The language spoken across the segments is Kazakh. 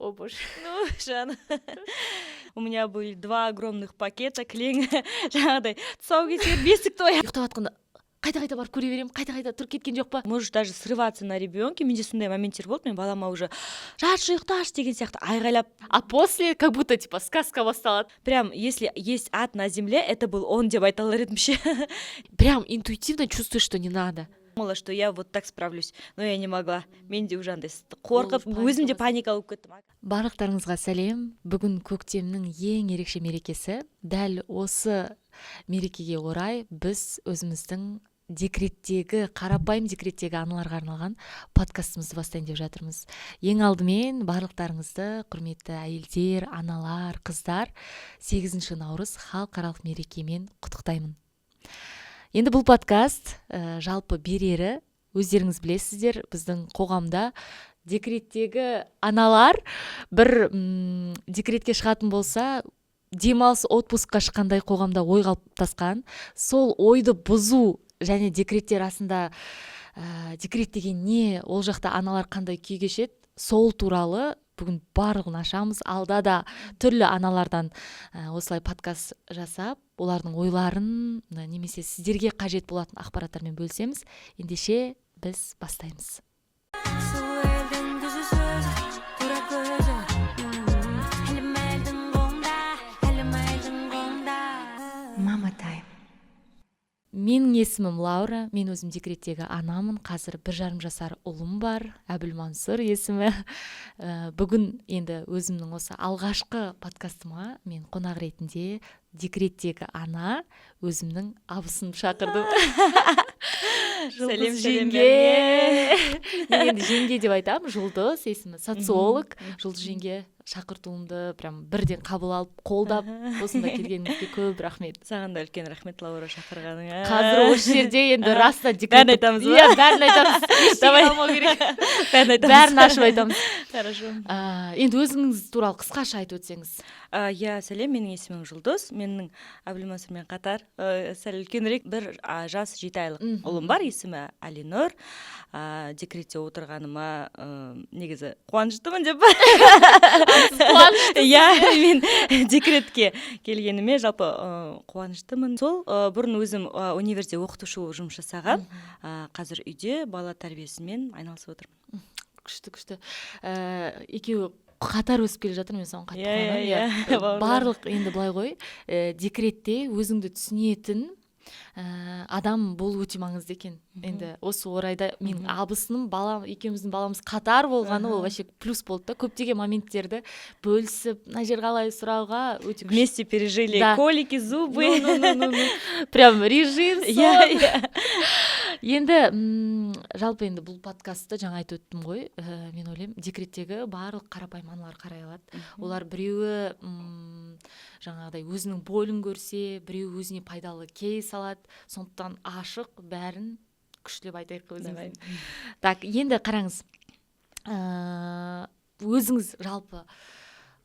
О боже. Ну, Жан. У меня были 2 огромных пакета, кілең жаңағыдай тұсаукесер бесік той. Ұйықтап жатқанда қайта барып көре беремін, қайта тұрып кеткен жоқ па? Может даже срываться на ребенке. Менде сондай моменттер болды. Мен балама уже жатшы ұйықташы деген сияқты айғайлап. А после как будто типа сказка басталады. Прям если есть ад на земле, это был он деп айта алар едім ше. Прям интуитивно чувствуешь, что не надо. Думала, что я вот так справлюсь, но я не могла. Мен де уже андай қорқып, өзім де паника болып кеттім. Барлықтарыңызға сәлем. Бүгін көктемнің ең ерекше мерекесі. Дәл осы мерекеге орай біз өзіміздің қарапайым декреттегі аналарға арналған подкастымызды бастайын деп жатырмыз. Ең алдымен барлықтарыңызды, құрметті әйелдер, аналар, қыздар, 8 наурыз халықаралық мерекемен құттықтаймын. Енді бұл подкаст жалпы берері, өздеріңіз білесіздер, біздің қоғамда декреттегі аналар бір декретке шығатын болса, демалыс отпускқа шыққандай қоғамда ой қалыптасқан. Сол ойды бұзу және декретте арасында декрет деген не, ол жақта аналар қандай күй кешеді, сол туралы бүгін барлығын ашамыз. Алда да түрлі аналардан осылай подкаст жасап, олардың ойларын немесе сіздерге қажет болатын ақпараттармен бөлісеміз. Ендеше біз бастаймыз. Мама тайм. Менің есімім Лаура, мен өзім декреттегі анамын, қазір 1,5 жасар ұлым бар, Әбілмансұр есімі. Бүгін енді өзімнің осы алғашқы подкастыма мен қонақ ретінде декреттегі ана, өзімнің абысын шақырдым. Сәлем жеңге. Енді жеңге деп айтамын, Жұлдыз есімі, социолог. Жұлдыз жеңге шақыртуымды прям бірден қабыл алып, қолдап, осында келгеніңізге көп рахмет. Саған да үлкен рахмет, Лаура, шақырғаныңа. Қазір осы жерде енді раста бәрін айтамыз ба? Иә, бәрін айтамыз. Ештеңе алмау керек. Бәрін ашып айтамыз. Хорошо. Енді өзіңіз туралы қысқаша айтып өтсеңіз. Я сәлем, менің есімім Жұлдыз. Менің Әбілмансұрмен қатар сәл үлкенірек 1 жас 7 айлық ұлым бар, есімі Алинұр. Декретте отырғаныма негізі қуаныштымын деп. Иә, мен декретке келгеніме жалпы қуаныштымын. Сол бұрын өзім универде оқытушы болып жұмыс жасаған. Қазір үйде бала тәрбиесімен айналысып отырмын. Күшті. Екеуі қатар өсіп келе жатыр, мен соған қатты қуанамын. Барлық енді былай ғой, декретте өзіңді түсінетін адам болу өте маңызды екен. Енді осы орайда мен абысыным, екеуміздің баламыз қатар болғаны ол вообще плюс болды да. Көптеген моменттерді бөлісіп, мына жер қалай сұрауға өте күшті. Вместе пережили колики, зубы. Прям режим сон. Енді жалпы енді бұл подкастты жаңа айтып өттім ғой. Мен ойлаймын, декреттегі барлық қарапайым аналар қарай алады. Олар біреуі жаңағыдай өзінің болын көрсе, біреу өзіне пайдалы кейс алады. Сондықтан ашық, бәрін күштілеп айтайық өзіміз. Так, енді қараңыз. Өзіңіз жалпы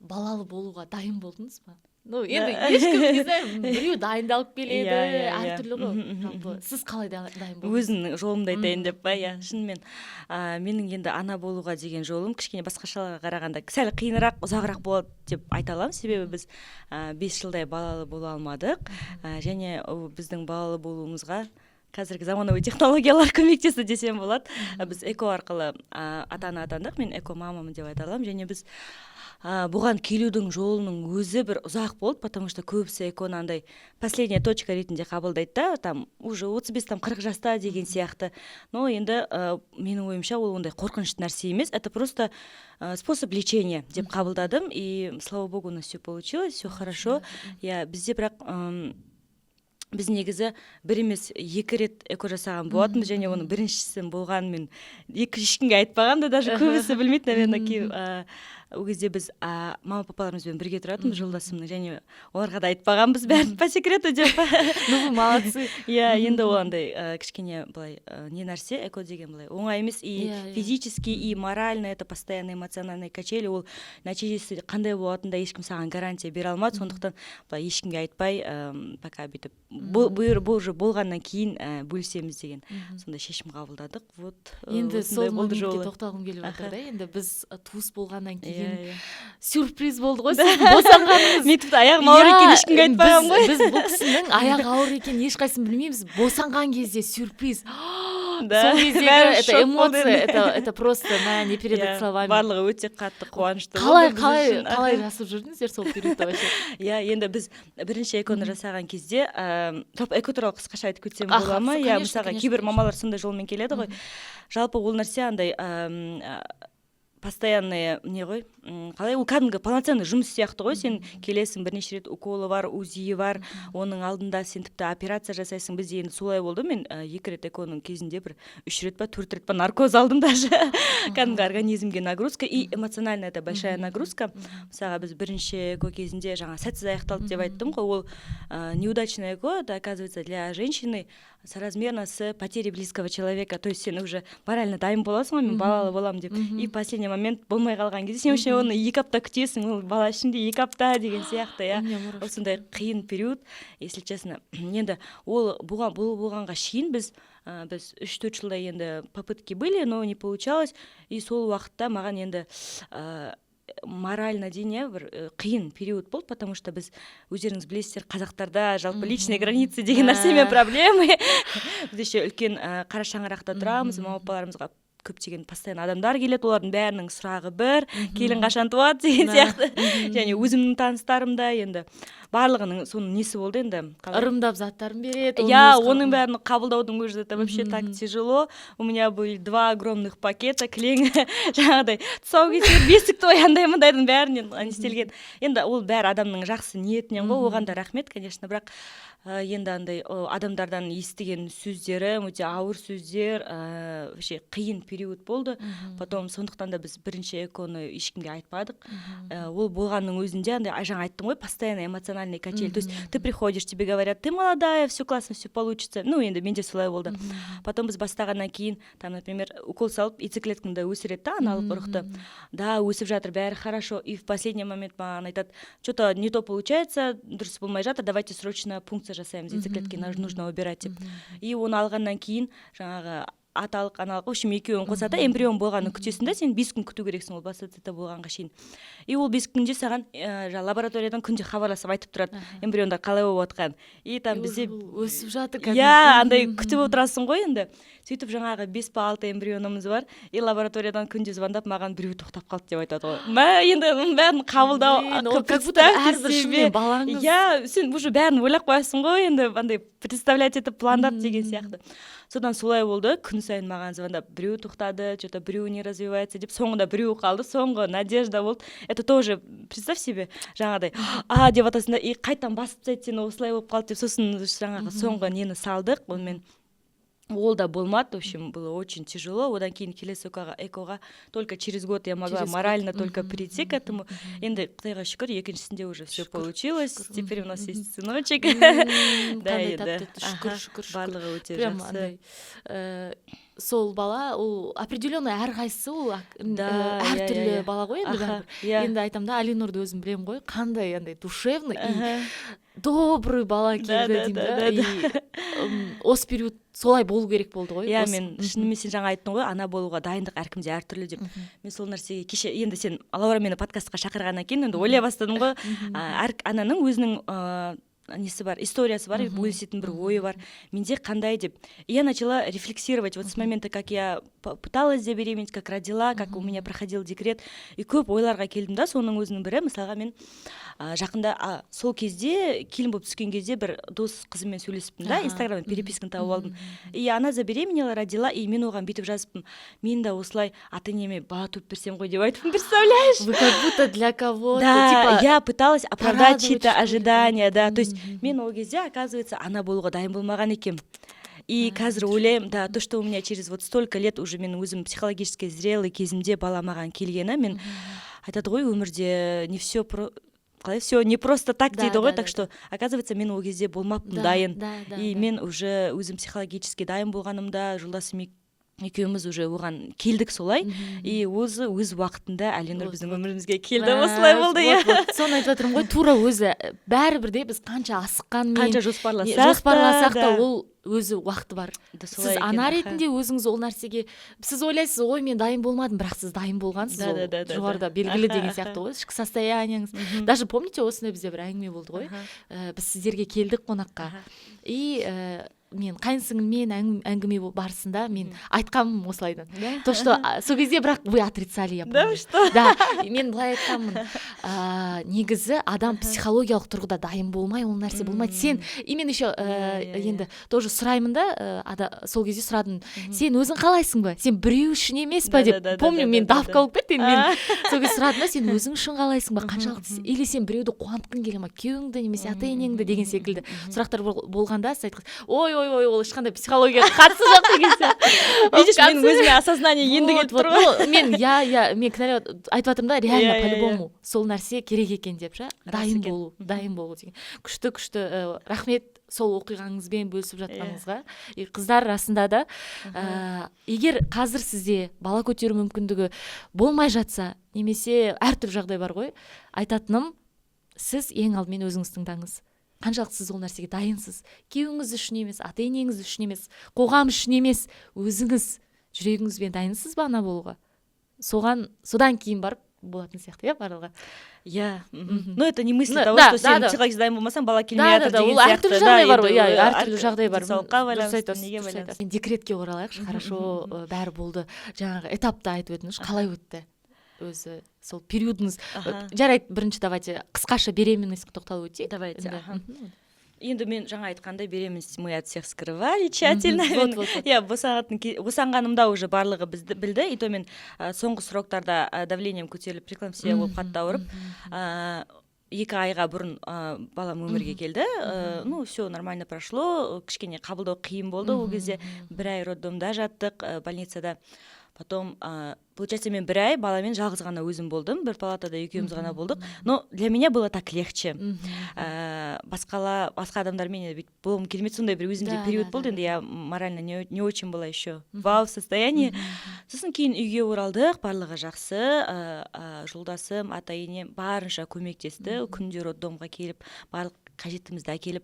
балалы болуға дайын болдыңыз ба? Енді ешкім не знаю, біреу дайындалып келеді, әртүрлі ғой. Жалпы сіз қалай дайын болдыңыз? Өзімнің жолымды айтайын деп па? Шынымен менің енді ана болуға деген жолым кішкене басқашаларға қарағанда сәл қиынырақ, ұзағырақ болады деп айта аламын. Себебі біз 5 жылдай балалы бола алмадық. Және біздің балалы болуымызға қазіргі заманауи технологиялар көмектесті десем болады. Біз эко арқылы ата-ана атандық. Мен эко мамамын деп айта аламын. Және біз бұған келудің жолының өзі бір ұзақ болды, потому что көбісі эконы андай последняя точка ретінде қабылдайды да, там уже 35-40 жаста деген сияқты. Но енді менің ойымша ол ондай қорқынышты нәрсе емес, это просто способ лечения деп қабылдадым, и слава богу, у нас все получилось, все хорошо. Бізде бірақ біз негізі 1 емес 2 рет эко жасаған болатынбыз, және оның біріншісі болған мен ешкімге айтпағам да, даже көбісі білмейді, наверное, ол кезде біз мама-папаларымызбен бірге тұратынбыз, жолдасымның, және оларға да айтпағанбыз, бәрін по секрету деп. Ну, молодцы. Енді ол андай кішкене былай не нәрсе, эко деген былай оңай емес, и физически, и морально, это постоянно эмоциональный качели, ол нәтижесі қандай болатында ешкім саған гарантия бере алмады, сондықтан былай ешкімге айтпай, пока бүйтіп бұл уже болғаннан кейін бөлісеміз деген сондай шешім қабылдадық. Вот енді сол болды моментке жолы. тоқталғым келіп жатыр да. Енді біз туыс болғаннан кейін Иә. сюрприз болды ғой сіз босанғаныңыз. Мен тіпті аяғым ауыр екенін ешкімге айтпағанмын ғой. Біз бұл кісінің аяғы ауыр екенін ешқайсымыз білмейміз. Босанған кезде сюрприз. Сол кездегі это эмоция, это просто не передать словами. Барлығы өте қатты қуанышты. Қалай жасып жүрдіңіздер сол периодта вообще? Иә, енді біз бірінші эконы жасаған кезде, жалпы эко туралы қысқаша айтып кетсем бола ма? Иә, мысалға кейбір мамалар сондай жолмен келеді ғой. Жалпы ол нәрсе андай постоянный не ғой, қалай, ол кәдімгі полноценный жұмыс сияқты ғой. Сен келесің, бірнеше рет уколы бар, УЗИ бар, оның алдында сен тіпті операция жасайсың. Бізде енді солай болды. Мен 2 рет эконың кезінде бір 3 рет па 4 рет па наркоз алдым даже. Кәдімгі организмге нагрузка и эмоционально это большая нагрузка. Мысалға біз бірінші эко кезінде жаңа сәтсіз аяқталды деп айттым ғой. Ол неудачное эко, это оказывается для женщины соразмерно с потерей близкого человека. То есть сен уже морально дайын боласың ғой, мен балалы боламын деп. И в последний момент болмай қалған кезде сен уже оны 2 апта күтесің, ол бала ішінде 2 апта деген сияқты, иә. Осындай қиын период, если честно. Енді ол болғанға шейін біз 3-4 жылда енді попытки были, но не получалось. И сол уақытта маған енді морально дейін бір қиын период болды, потому что біз өздеріңіз білесіздер, қазақтарда жалпы личные границы деген нәрсемен проблемы. Біз еще үлкен қара шаңырақта тұрамыз, мама-папаларымызға көптеген постоянно адамдар келеді, олардың бәрінің сұрағы бір, келін қашан туады деген сияқты. Және өзімнің таныстарым да енді барлығының соның несі болды енді. Ырымдап заттарын береді. Я, оның бәрін қабылдаудың өзі это вообще так тяжело. У меня были 2 огромных пакета, кілең жаңағыдай тұсаукесер, бесік той андай-мындайдың бәрінен істелген. Енді ол бәрі адамның жақсы ниетінен ғой, оған да рахмет, конечно, бірақ енді андай адамдардан естіген сөздері өте ауыр сөздер, вообще қиын период болды. Потом сондықтан да біз бірінші эконы ешкімге айтпадық. Ол болғанның өзінде андай жаңа айттым ғой, постоянно эмоциональный качель. То есть ты приходишь, тебе говорят, ты молодая, все классно, все получится. Ну, енді менде солай болды. Потом біз бастағаннан кейін, там, например, укол салып, яйцеклеткаңды өсіреді да, аналық ұрықты. Да, өсіп жатыр, бәрі хорошо. И в последний момент маған айтады, что-то не то получается, дұрыс болмай жатыр, давайте срочно пункция жасаймыз, яйцеклетки нужно убирать деп. И оны алғаннан кейін жаңағы аталық, аналық, в общем, екеуін қосады, эмбрион болғанын күтесің да, сен 5 күн күту керексің ол бастатыта болғанға шейін. И ол 5 күнде саған лабораториядан күнде хабарласып айтып тұрады, эмбриондар қалай болып жатқан. И там бізде өсіп жатыр. Иә, андай күтіп отырасың ғой енді. Сөйтіп жаңағы 5 па 6 эмбрионымыз бар, и лабораториядан күнде звондап маған біреу тоқтап қалды деп айтады ғой. Енді бәрін қабылдау, как будто әрбір шынымен балаңыз. Иә, сен уже бәрін ойлап қоясың ғой, енді андай представлять етіп пландап деген сияқты. Содан солай болды, күн сайын маған звондап, біреу тоқтады, что-то біреу не развивается деп, соңында біреу қалды, соңғы надежда болды. Это тоже, представь себе, жаңағыдай, деп атасында, и қайтан басып тастайды, сені осылай болып қалды деп, сосын жаңағы соңғы нені салдық, онымен ол да болмады, в общем, было очень тяжело. Одан кейін келесі экоға только через год я могла морально только прийти к этому. Енді Құдайға шүкір, екіншісінде уже все получилось. Теперь у нас есть сыночек. Да, енді. Шүкір. Барлығы өте жақсы. Сол бала, ол определенный әрқайсысы ол әртүрлі бала ғой енді бәрібір. Енді айтам да, Алинурды өзім білем ғой, қандай андай душевный и добрый бала келді деймін да. И осы период солай болу керек болды ғой. Иә, мен шынымен сен жаңа айттың ғой, ана болуға дайындық әркімде әртүрлі деп. Мен сол нәрсеге кеше енді сен Лаура мені подкастқа шақырғаннан кейін енді ойлай бастадым ғой. Әр ананың өзінің несі бар, историясы бар, бөлісетін бір ойы бар. Менде қандай деп. И я начала рефлексировать вот с момента, как я пыталась забеременеть, как родила, как у меня проходил декрет. И көп ойларға келдім да, соның өзінің бірі. Мысалға мен жақында сол кезде, келін болып түскен кезде бір дос қызыммен сөйлесіппін да, инстаграмда переписканы тауып алдым. И она забеременела, родила, и мен оған бүйтіп жазыппын. Мен да осылай ата-енеме бала туып берсем ғой деп айтыппын, представляешь? Вы как будто для кого-то, да, я пыталась оправдать чьи-то ожидания, да, то есть мен ол кезде, оказывается, ана болуға дайын болмаған екем. И қазір ойлаймын, да, то, что у меня через вот столько лет уже мен өзім психологически зрелый кезімде бала маған келгені, мен айтады ғой, өмірде не все не просто так дейді ғой, так что, оказывается, мен ол кезде болмаппын дайын. И мен уже өзім психологически дайын болғанымда, жолдасым екеуміз уже оған келдік солай, и өзі өз уақытында Әлинұр біздің өмірімізге келді, Ә, осылай болды. соны айтып жатырмын ғой, тура өзі бәрібір де біз қанша асыққанмен, Қанша жоспарласақ та ол өзі уақыты бар. Сіз солай ана екен, ретінде өзіңіз ол нәрсеге, сіз ойлайсыз, ой мен дайын болмадым, бірақ сіз дайын болғансыз, ол жоғарыда белгілі деген сияқты ғой, ішкі состояниеңіз. Даже помните, осындай бізде бір әңгіме болды ғой, біз сіздерге келдік қонаққа, и мен қайынсіңілмен әңгіме барысында мен айтқанмын осылайдан. То, что сол кезде бірақ вы отрицали, я помню. Да, мен былай айтқанмын, негізі адам психологиялық тұрғыда дайын болмай, ол нәрсе болмайды. Сен, именно еще енді тоже сұраймын да, сол кезде сұрадым, сен өзің қалайсың ба? Сен біреу үшін емес па деп. Помню, мен давка болып кетті, мен сол кезде сұрадым да, сен өзің үшін қалайсың ба? Қаншалықты, или сен біреуді қуантқың келе ма? Күйеуіңді немесе ата-енеңді деген секілді сұрақтар болғанда сіз айтқансыз, ой, ол ешқандай психологияға қатысы жоқ деген сияқты. Видишь, менің өзіме осознание енді келіп тұр ғой. Мен кінәлап айтып жатырмын да, реально по-любому сол нәрсе керек екен деп, дайын болу деген. Күшті, рахмет сол оқиғаңызбен бөлісіп жатқаныңызға. Қыздар расында да, егер қазір сізде бала көтеру мүмкіндігі болмай жатса, немесе әртүрлі жағдай бар ғой, айтатыным, сіз ең алдымен өзіңіз тыңдаңыз. Қаншалықты сіз ол нәрсеге дайынсыз, күйеуіңіз үшін емес, ата-енеңіз үшін емес, қоғам үшін емес, өзіңіз жүрегіңізбен дайынсыз ба ана болуға? Содан кейін барып болатын сияқты, барлығы. Но это не мысли того, что сен психологически дайын болмасаң, бала келмей жатыр деген сияқты. Әртүрлі жағдай бар ғой, әртүрлі жағдай бар. Денсаулыққа байланысты, неге байланысты. Декретке оралайықшы, хорошо, бәрі болды. Жаңағы этапта айтып өтіңізші, қалай өтті? Өзі сол периодыңыз, жарайды, бірінші давайте қысқаша беременностьқа тоқталып өтейік. Давайте. Енді мен жаңа айтқандай, беременность мы от всех скрывали тщательно. Босанғанымда уже барлығы бізді білді, и то мен соңғы сроктарда давлением көтеріліп, прекламсия болып қатты ауырып, 2 айға бұрын балам өмірге келді. Ну, все нормально прошло, кішкене қабылдау қиын болды ол кезде. 1 ай роддомда жаттық, больницада. Потом, получается, мен 1 ай баламен жалғыз ғана өзім болдым, бір палатада екеуміз ғана болдық. Но для меня было так легче. Басқа адамдармен болғым келмеді, сондай бір өзімде период болды, енді я морально не очень была еще вау состояние. Сосын кейін үйге оралдық, барлығы жақсы, жолдасым, ата-енем барынша көмектесті, күнде роддомға келіп, барлық қажеттімізді әкеліп.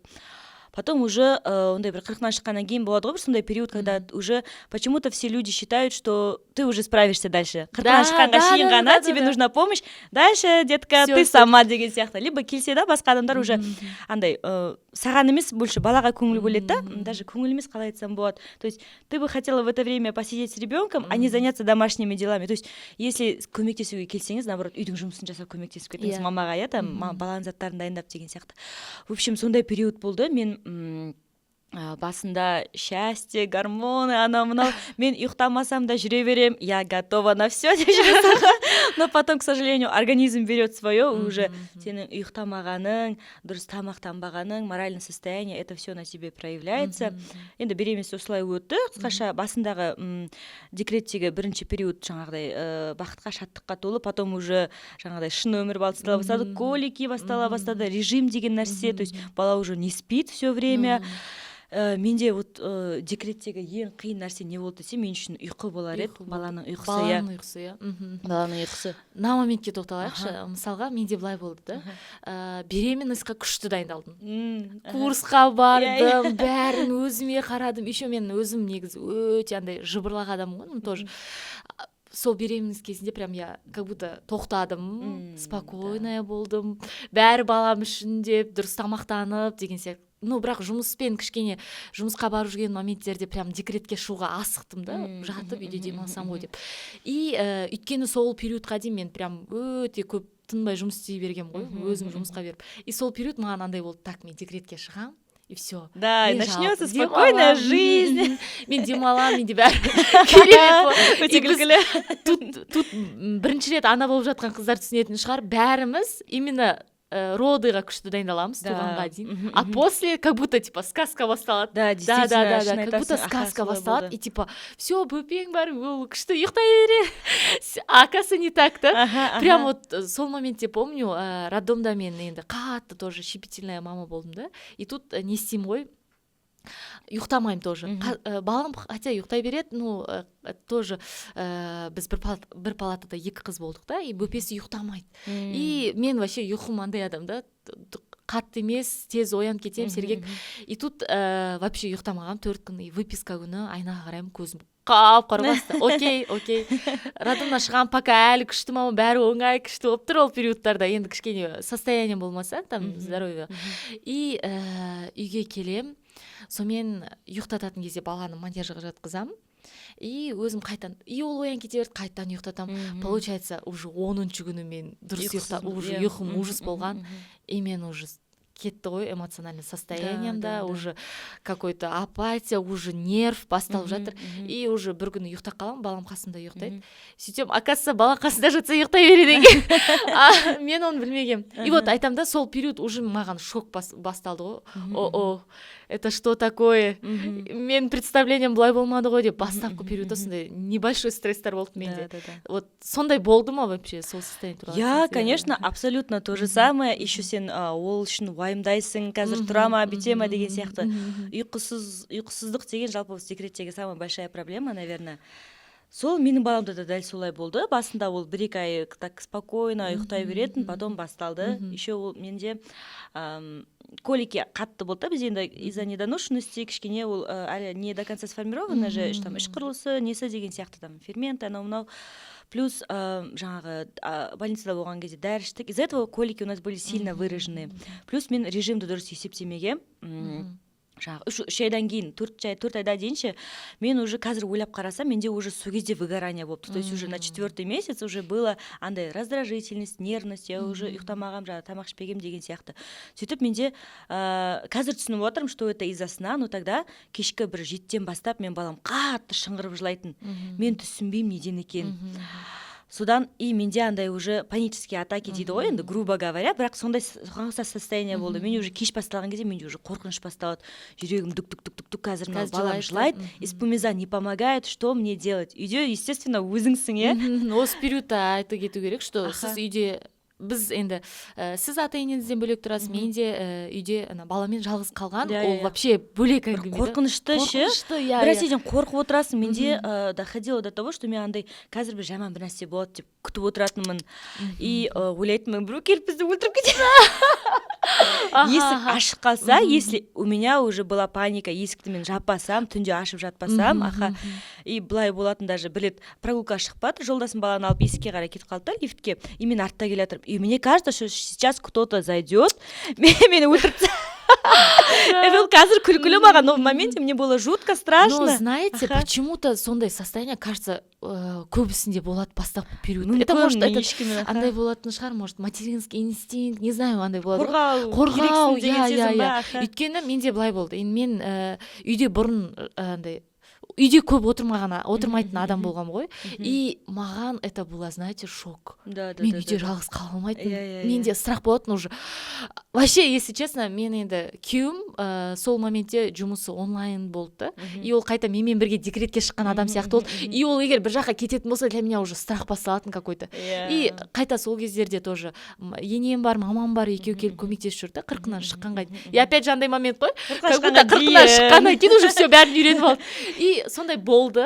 Потом уже ондай бір 40-нан шыққаннан кейін болады ғой, бір сондай период, когда уже почему-то все люди считают, что ты уже справишься дальше. 40-нан шыққанға шейін ғана, тебе нужна помощь. Дальше, детка, ты сама деген сияқты. Либо келсе да, басқа адамдар уже андай саған емес, больше балаға көңіл бөледі да, даже көңіл емес, қалай айтсам болады. То есть ты бы хотела в это время посидеть с ребенком, а не заняться домашними делами. То есть если көмектесуге келсеңіз, наоборот, үйдің жұмысын жасап көмектесіп кетіңіз мамаға, там баланың заттарын дайындап деген сияқты. В общем, сондай период болды. Мен басында счастье, гормоны, анау-мынау, мен ұйықтамасам да жүре берем, я готова на все деп жүресің. Но потом, к сожалению, организм берет свое, уже сенің ұйықтамағаның, дұрыс тамақтанбағаның, моральное состояние, это все на тебе проявляется. Енді беременность осылай өтті. Қысқаша басындағы декреттегі бірінші период жаңағыдай бақытқа, шаттыққа толы, потом уже жаңағыдай шын өмір бастала бастады, колики бастала бастады, режим деген нәрсе, то есть бала уже не спит все время. Менде вот декреттегі ең қиын нәрсе не болды десе, мен үшін ұйқы болар еді, баланың ұйқысы. Баланың ұйқысы. На моментке тоқталайықшы. Мысалға, менде былай болды да. Беременностьқа күшті дайындалдым. Курсқа бардым, бәрін өзіме қарадым. Еще мен өзім негізі өте андай жыбырлақ адаммын ғой, тоже. Сол беременность кезінде прям я как будто тоқтадым, спокойная болдым, бәрі балам үшін деп, дұрыс тамақтанып деген сияқты. Ну, бірақ жұмыспен кішкене жұмысқа барып жүрген моменттерде прям декретке шығуға асықтым да, жатып үйде демалсам ғой деп. И өйткені сол периодқа дейін мен прям өте көп тынбай жұмыс істей бергем ғой, өзім жұмысқа беріп. И сол период маған андай болды, так, мен декретке шығам, и все. Да, и начнется спокойная жизнь. Мен демалам, менде бәрі керек. Тут бірінші рет ана болып жатқан қыздар түсінетін шығар, бәріміз именно родыға күшті дайындаламыз туғанға дейін. А после как будто типа сказка басталады. Да, действительно, как будто сказка басталады. И типа все, бөпең бар, ол күшті ұйықтай бере. Оказывается, не так, да? Прям вот сол моментте помню, роддомда мен енді қатты тоже щепетильная мама болдым да. И тут не істеймін ғой. ұйықтамаймын тоже. Балам хотя ұйықтай береді, ну тоже біз бір палатада 2 қыз болдық та, и бөпесі ұйықтамайды. И мен вообще ұйқым андай адам да, қатты емес, тез оянып кетемін, сергек. И тут вообще ұйықтамағам 4 күн, и выписка күні айнаға қараймын, көзім қап-қара басты. Окей. Роддомнан шығам, пока әлі күшті, мама бәрі оңай, күшті болып тұр ол периодтарда. Енді кішкене состояние болмаса, там здоровье. И үйге келем. Сонымен ұйықтататын кезде баланы манежға жатқызам. И өзім қайтан, и ол оян кете берді, қайтан ұйықтатам. Получается, уже 10-ші күні мен дұрыс ұйықта, уже ұйқым ужас болған. И мен уже кетті ғой эмоциональный состояниемда, уже какой-то апатия, уже нерв басталып жатыр. И уже бір күні ұйықтап қалам, балам қасында ұйықтайды. Сөйтем, оказывается, бала қасында жатса ұйықтай береді екен. Мен оны білмегем. И вот айтам да, сол период уже маған шок басталды ғой. О, это что такое? Мен представлением былай болмады ғой деп, бастапқы периодта сондай небольшой стресстер болды менде. Вот сондай болды ма вообще сол состояние туралы? Я, конечно, абсолютно то же самое. Еще сен ол үшін уайымдайсың, қазір тұра ма, бүйте ма деген сияқты. Ұйқысыздық деген жалпы декреттегі самая большая проблема, наверное. Сол менің баламда да дәл солай болды. Басында ол 1-2 ай так спокойно ұйықтай беретін, потом басталды. Еще ол менде колики қатты болды. Біз енді из-за недоношенности кішкене ол әлі не до конца сформированы же, там іш құрылысы, несі деген сияқты там фермент, анау-мынау. Плюс жаңағы больницада болған кезде дәрі іштік. Из-за этого колики у нас были сильно выраженные. Плюс мен режимді дұрыс есептемегем. Жаңағы 3 айдан кейін, 4 айда дейінше, мен уже қазір ойлап қарасам, менде уже сол кезде выгорание болыпты. То есть уже на 4-й месяц уже было андай раздражительность, нервность, я уже ұйықтамағам, тамақ ішпегем деген сияқты. Сөйтіп менде қазір түсініп отырмын, что это из-за сна, но тогда кешкі бір 7-тен бастап мен балам қатты шыңғырып жылайтын. Мен түсінбеймін неден екен. Содан и менде андай уже панические атаки дейді ғой, енді грубо говоря, бірақ сондай состояние болды. Мен уже кеш басталған кезде менде уже қорқыныш басталады. Жүрегім дук-дук-дук-дук, қазір балам жылайды, эспумиза не помогает, что мне делать? Үйде, естественно, өзіңсің, е? Осы периодта айта кету керек, что сіз үйде біз енді сіз ата-енеңізден бөлек тұрасыз, мен де үйде баламен жалғыз қалған, ол вообще бөлек әңгіме. Қорқынышты ше. Бір нәрседен қорқып отырасың. Менде доходило до того, что мен андай қазір бір жаман бір нәрсе болады деп күтіп отыратынмын. И ойлайтынмын, біреу келіп бізді өлтіріп кетеді. Есік ашық қалса, если у меня уже была паника, есікті мен жаппасам, түнде ашып жатпасам, и былай болатын даже білет, прогулка шықпады, жолдасым баланы алып есікке қарай кетіп қалды лифтке, и мен артта келе жатырмын. И мне кажется, что сейчас кто-то зайдет, мені өлтіріп. Это қазір күлкілі маған, но в моменте мне было жутко страшно. Но знаете, почему-то сондай состояние, кажется, көбісінде болады бастапқы период. Это может андай болатын шығар, может материнский инстинкт, не знаю, андай болады. Қорғау, иә. Өйткені менде былай болды. Мен үйде бұрын андай үйде көп отырмайтын адам болғам ғой. И маған это было, знаете, шок. Мен үйде жалғыз қала алмайтын. Менде страх болатын уже. Вообще, если честно, мен енді күйеуім сол моментте жұмысы онлайн болды. И ол қайта менімен бірге декретке шыққан адам сияқты болды. И ол егер бір жаққа кететін болса, для меня уже страх басталатын какой-то. И қайта сол кездерде тоже енем бар, мамам бар, екеу келіп көмектесіп жүрді. 40-нан шыққанға дейін. И опять же андай момент қой. Как будто 40-нан шыққаннан кейін уже все бәрін үйреніп алды. И сондай болды,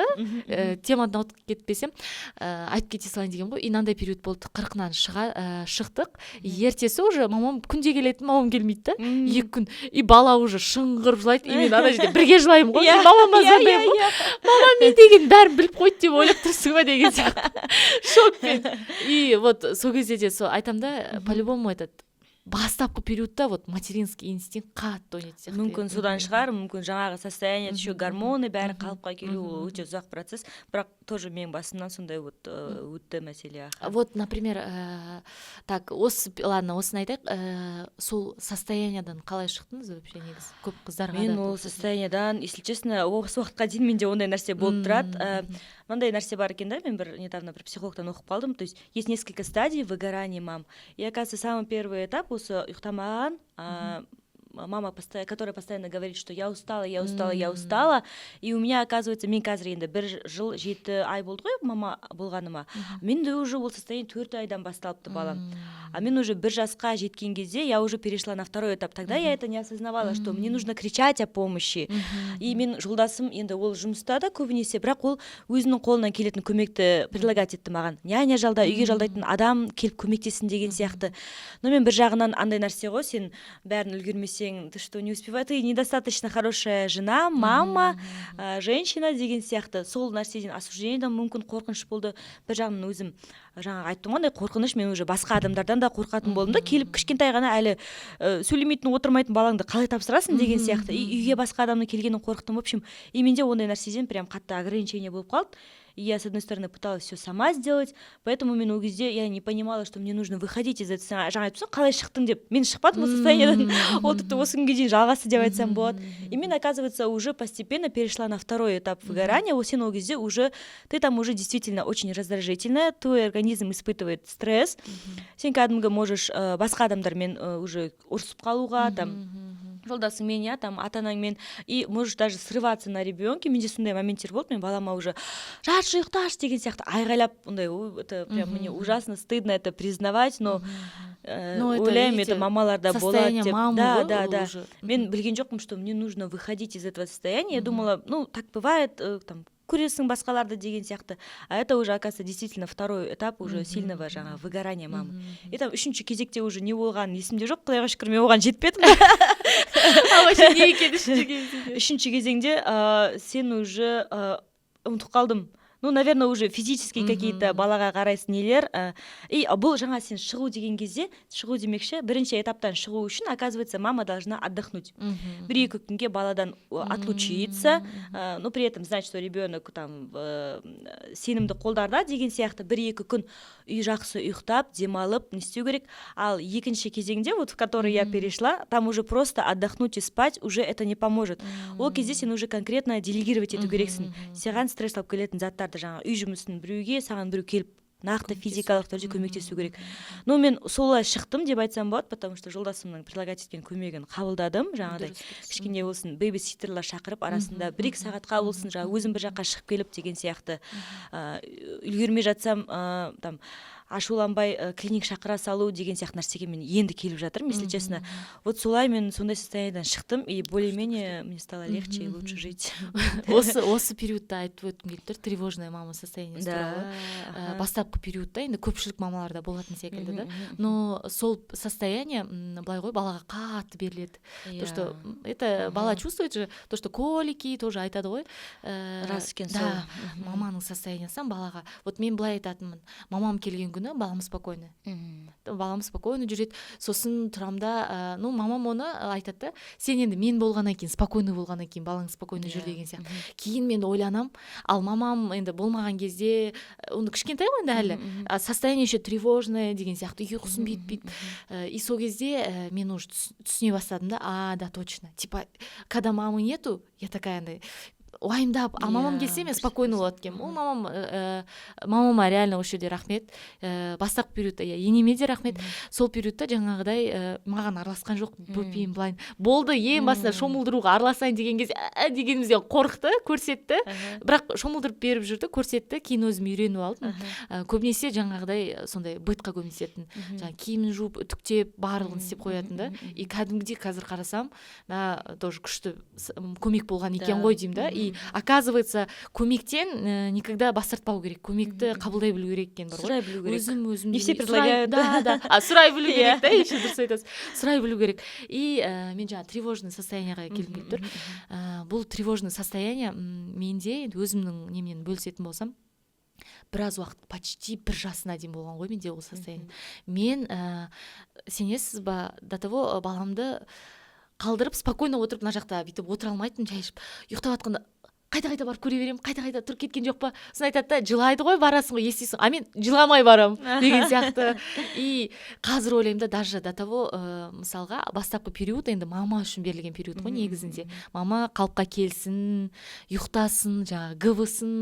темадан өтіп кетпесем, айтып кете салайын деген ғой. И мынандай период болды, 40-нан шықтық. Ертесі уже мамам күнде келетін, мамам келмейді да, 2 күн. И бала уже шыңғырып жылайды, и мен ана жерде бірге жылаймын ғой. Мамама звондаймын ғой. Мама мен деген бәрін біліп қойды деп ойлап тұрсың ба деген сияқты. Шокпен. И вот сол кезде де айтам да, по-любому этот бастапқы периодта вот материнский инстинкт қатты ойнайды сияқты. Мүмкін содан шығар, мүмкін жаңағы состояние, еще гормоны бәрі қалыпқа келу, ол өте ұзақ процесс. Бірақ тоже менің басымнан сондай вот өтті мәселе. Вот, например, так, ладно, осыны айтайық, сол состояниедан қалай шықтыңыз вообще негізі? Көп қыздарға да. Мен ол состояниедан, если честно, осы уақытқа дейін менде ондай нәрсе болып тұрады. Мынандай нәрсе бар екен да, мен недавно бір психологтан оқып қалдым. То есть есть несколько стадий выгорания, мам. И оказывается, самый первый этап осы ұйықтамаған, мама, которая постоянно говорит, что я устала, я устала, я устала. И у меня, оказывается, мен қазір енді 1 жыл 7 ай болды ғой мама болғаныма. Менде уже ол состояние 4 айдан басталыпты балам. А мен уже 1 жасқа жеткен кезде я уже перешла на 2 этап. Тогда я это не осознавала, что мне нужно кричать о помощи. И мен жолдасым енді ол жұмыста да көбінесе, бірақ ол өзінің қолынан келетін көмекті предлагать етті маған. Няня жалда, үйге жалдайтын адам келіп көмектесін деген сияқты. Но мен бір жағынан андай нәрсе ғой, сен бәрін үлгермесең, ты что, не успеваешь, ты недостаточно хорошая жена, мама, женщина деген сияқты. Сол нәрседен осуждениеден мүмкін қорқыныш болды. Бір жағынан өзім жаңа айттым ғой, қорқыныш, мен уже басқа адамдардан да қорқатын болдым да, келіп кішкентай ғана әлі сөйлемейтін, отырмайтын балаңды қалай тапсырасың деген сияқты. И үйге басқа адамның келгенін қорықтым. В общем, и менде ондай нәрседен прям қатты ограничение болып қалды. И я, с одной стороны, пыталась все сама сделать, поэтому мен ол кезде я не понимала, что мне нужно выходить из этого. Жаңа айтыпсың, қалай шықтың деп. Мен шықпадым осы состояниеден. Ол тіпті осы күнге дейін жалғасты деп айтсам болады. И мен, оказывается, уже постепенно перешла на 2 этап выгорания. Сен ол кезде уже, ты там уже действительно очень раздражительная, твой организм испытывает стресс. Сен кәдімгі можешь басқа адамдармен уже ұрысып қалуға, там жолдасыңмен, я там ата-анаңмен, и можешь даже срываться на ребенке. Менде сондай моменттер болды, мен балама уже жатшы ұйықташы деген сияқты айғайлап, ондай, это прям мне ужасно стыдно это признавать, но ойлаймын, это мамаларда болады деп. Да. Мен білген жоқпын, что мне нужно выходить из этого состояния. Я думала, ну так бывает, там көресің басқаларды деген сияқты. А это уже, оказывается, действительно 2 этап уже сильного жаңа выгорания мамы. И там 3-ші кезекте уже не болған есімде жоқ, құдайға шүкір, мен оған жетпедім. А вообще не екен 3-ші кезеңде? 3-ші кезеңде сен уже ұмытып қалдым. Ну, наверное, уже физические какие-то балаға қарайсың нелер. И бұл жаңа сен шығу деген кезде, шығу демекші, 1-ші этаптан шығу үшін, оказывается, мама должна отдохнуть. 1-2 күнге баладан отлучиться, но при этом знать, что ребенок там сенімді қолдарда деген сияқты 1-2 күн үй жақсы ұйықтап, демалып, не істеу керек. Ал 2-ші кезеңде, вот в который я перешла, там уже просто отдохнуть и спать уже это не поможет. Ол кезде сен уже конкретно делегировать ету керексің. Саған стресс алып келетін заттар жаңа үй жұмысын біреуге, саған біреу келіп нақты физикалық түрде көмектесу керек. Но мен солай шықтым деп айтсам болады, потому что жолдасымның предлагать еткен көмегін қабылдадым. Жаңағыдай кішкене болсын бейбиситтерлер шақырып арасында 1-2 сағатқа болсын, жаңа өзім бір жаққа шығып келіп деген сияқты. Үлгермей жатсам, там ашуланбай клиник шақыра салу деген сияқты нәрсеге мен енді келіп жатырмын, если честно. Вот солай мен сондай состояниеден шықтым, и более-менее мне стало легче и лучше жить. Осы периодта айтып өткім келіп тұр, тревожная мама состояниесі туралы. Бастапқы периодта енді көпшілік мамаларда болатын секілді да. Но сол состояние, былай ғой, балаға қатты беріледі. То, что это бала чувствует же, то, что колики тоже айтады ғой. Рас екен сол. Да, маманың состояниясын балаға. Вот мен былай айтатынмын, мамам келген күні балам спокойно. Балам спокойно жүреді. Сосын тұрамда, ну, мамам оны айтады, сен енді мен болғаннан кейін, спокойно болғаннан кейін балаң спокойно жүр деген сияқты. Кейін мен ойланам, ал мамам енді болмаған кезде, оны кішкентай ғой енді әлі, состояние еще тревожное деген сияқты, ұйқысын бүйтіп. И сол кезде мен уже түсіне бастадым да, да, точно. Типа, когда мамы нету, я такая андай, уайымдап, а мамам келсе мен спокойно болады екенмін. Ол мамама реально осы жерде рахмет. Бастапқы периодта енеме де рахмет. Сол периодта жаңағыдай маған араласқан жоқ, бөпейім былайын. Болды, ең басында шомылдыруға араласайын деген кезде дегенімізде қорықты, көрсетті. Бірақ шомылдырып беріп жүрді, көрсетті. Кейін өзім үйреніп алдым. Көбінесе жаңағыдай сондай бытқа көмесетін. Жаңа киімін жуып, үтіктеп, барлығын істеп қоятын да. И кәдімгідей қазір қарасам, тоже күшті көмек болған екен ғой деймін да. И оказывается, көмектен никогда бас тартпау керек. Көмекті қабылдай білу керек екен бар ғой. Сұрай білу керек. Өзім не все предлагают. Да. Сұрай білу керек да, еще дұрыс айтасыз. Сұрай білу керек. И мен жаңа тревожный состояниеға келгім келіп тұр. Бұл тревожный состояние менде өзімнің немен бөлісетін болсам, біраз уақыт, почти 1 жасына дейін болған ғой менде ол состояние. Мен сенесіз ба, до того баламды қалдырып, спокойно отырып, мына жақта бүйтіп отыра алмайтын, жай ішіп, ұйықтап жатқанда қайта барып көре беремін, қайта тұрып кеткен жоқ па, сосын айтады да, жылайды ғой, барасың ғой, естисің, а мен жыламай барам деген сияқты. И қазір ойлаймын да, даже до того мысалға бастапқы период енді мама үшін берілген период қой негізінде. Мама қалыпқа келсін, ұйықтасын, жаңағы ГВ-сын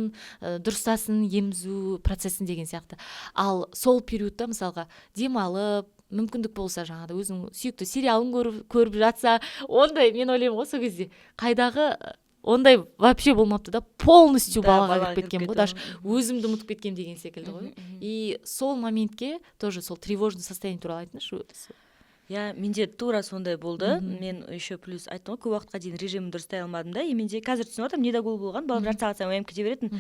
дұрыстасын, емізу процесін деген сияқты. Ал сол периодта мысалға демалып, мүмкіндік болса, жаңағыда өзінің сүйікті сериалын көріп жатса, ондай мен ойлаймын ғой сол кезде қайдағы ондай вообще болмапты да, полностью балаға кіріп кеткен ғой, даже өзімді ұмытып кеткем деген секілді ғой. И сол моментке тоже сол тревожный состояние туралы айтыңызшы. Иә, менде тура сондай болды. Мен еще плюс айттым ғой, көп уақытқа дейін режимін дұрыстай алмадым да, и менде қазір түсініп отырмын, недогул болған, балам жарты сағат сайын оянып кете беретін.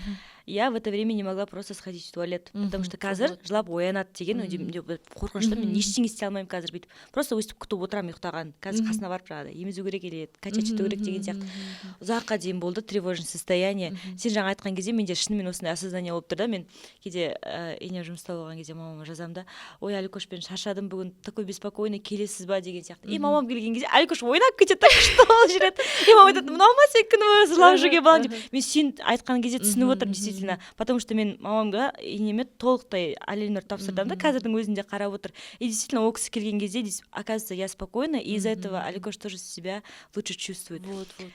Я в это время не могла просто сходить в туалет, потому что қазір жылап оянады деген қорқынышты, мен ештеңе істей алмаймын қазір бүйтіп. Просто өстіп күтіп отырамын ұйықтаған. Қазір қасына барып жаңағыдай емізу керек или качать ету керек деген сияқты. Ұзаққа дейін болды тревожный состояние. Сен жаңа айтқан кезде менде шынымен осындай осознание болып тұр да, мен кейде енем жұмыста болған кезде мамама жазамын да, ой, Аликош, мен шаршадым бүгін, такой беспокойный, келесіз ба деген сияқты. И мамам келген кезде Аликош ойнап кетеді, күшті болып жүреді. И мама айтады, мынау ма сен күні бойы жылап жүрген балаң деп. Мен сен айтқан кезде түсініп отырмын, действительно, потому что мен мамамға енеме толықтай Алинор тапсырдым да, қазірдің өзінде қарап отыр. И действительно ол кісі келген кезде, оказывается, я спокойна, и из-за этого Аликош тоже себя лучше чувствует.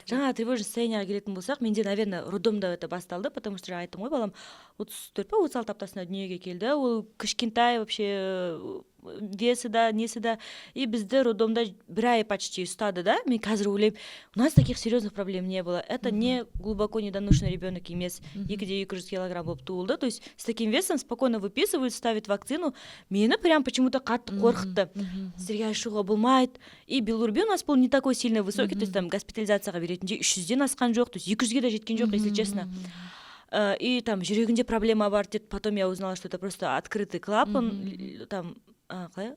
Жаңа тревожный состояниеға келетін болсақ, менде, наверное, роддомда это басталды, потому что жаңа айттым ғой, балам 34 па 36 аптасында дүниеге келді. Ол кішкентай вообще весі да, несі да. И бізді роддомда бір ай почти ұстады да. Мен қазір ойлаймын, у нас таких серьезных проблем не было. Это не глубоко недоношенный ребенок емес. 200 килограмм болып туылды. То есть с таким весом спокойно выписывают, ставят вакцину. Мені прям почему-то қатты қорқытты. Сіздерге ашуға болмайды. И билурбин у нас был не такой сильно высокий, то есть там госпитализацияға беретінде 300-ден асқан жоқ, то есть 200-ге де жеткен жоқ, если честно. И там жүрегінде проблема бар деді. Потом я узнала, что это просто открытый клапан, там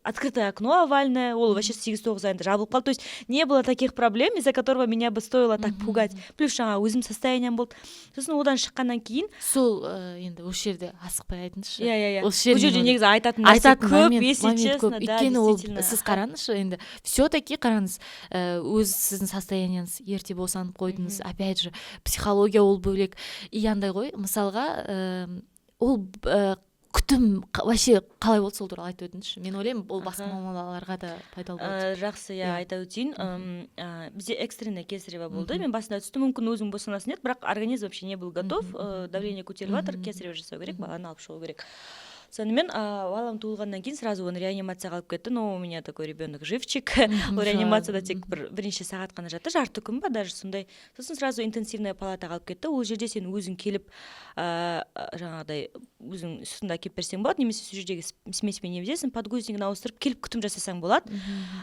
открытое окно овальное, ол вообще 8-9 айында жабылып қалды. То есть не было таких проблем, из-за которого меня бы стоило так пугать. Плюс жаңа өзім состоянием болды. Сосын одан шыққаннан кейін сол енді осы жерде асықпай айтыңызшы. Иә. Бұл жерде негізі айтатын нәрсе көп, если честно, да, өйткені ол действительно. сіз қараңызшы, енді все-таки қараңыз, өз сіздің состояниеңіз ерте босанып қойдыңыз, опять же психология ол бөлек. И андай ғой, мысалға ол күтім вообще қалай болды, сол туралы айтып өтіңізші. Мен ойлаймын, ол басқа мамаларға да пайдалы болады. Жақсы, я айта өтейін. Бізде экстренный кесарево болды. Мен басында түстім, мүмкін өзің босанасың еді, бірақ организм вообще не был готов. Давление көтеріліп жатыр, кесарево жасау керек, баланы алып шығу керек. Сонымен балам туылғаннан кейін сразу оны реанимацияға алып кетті. Но у меня такой ребенок живчик. Ол реанимацияда тек бірнеше сағат қана жатты, жарты күн ба даже сондай. Сосын сразу интенсивная палатаға алып кетті. Ол жерде сен өзің келіп жаңағыдай өзің үстінде әкеп берсең болады, немесе сол жердегі смесьмен емізесің, подгузникін ауыстырып келіп күтім жасасаң болады.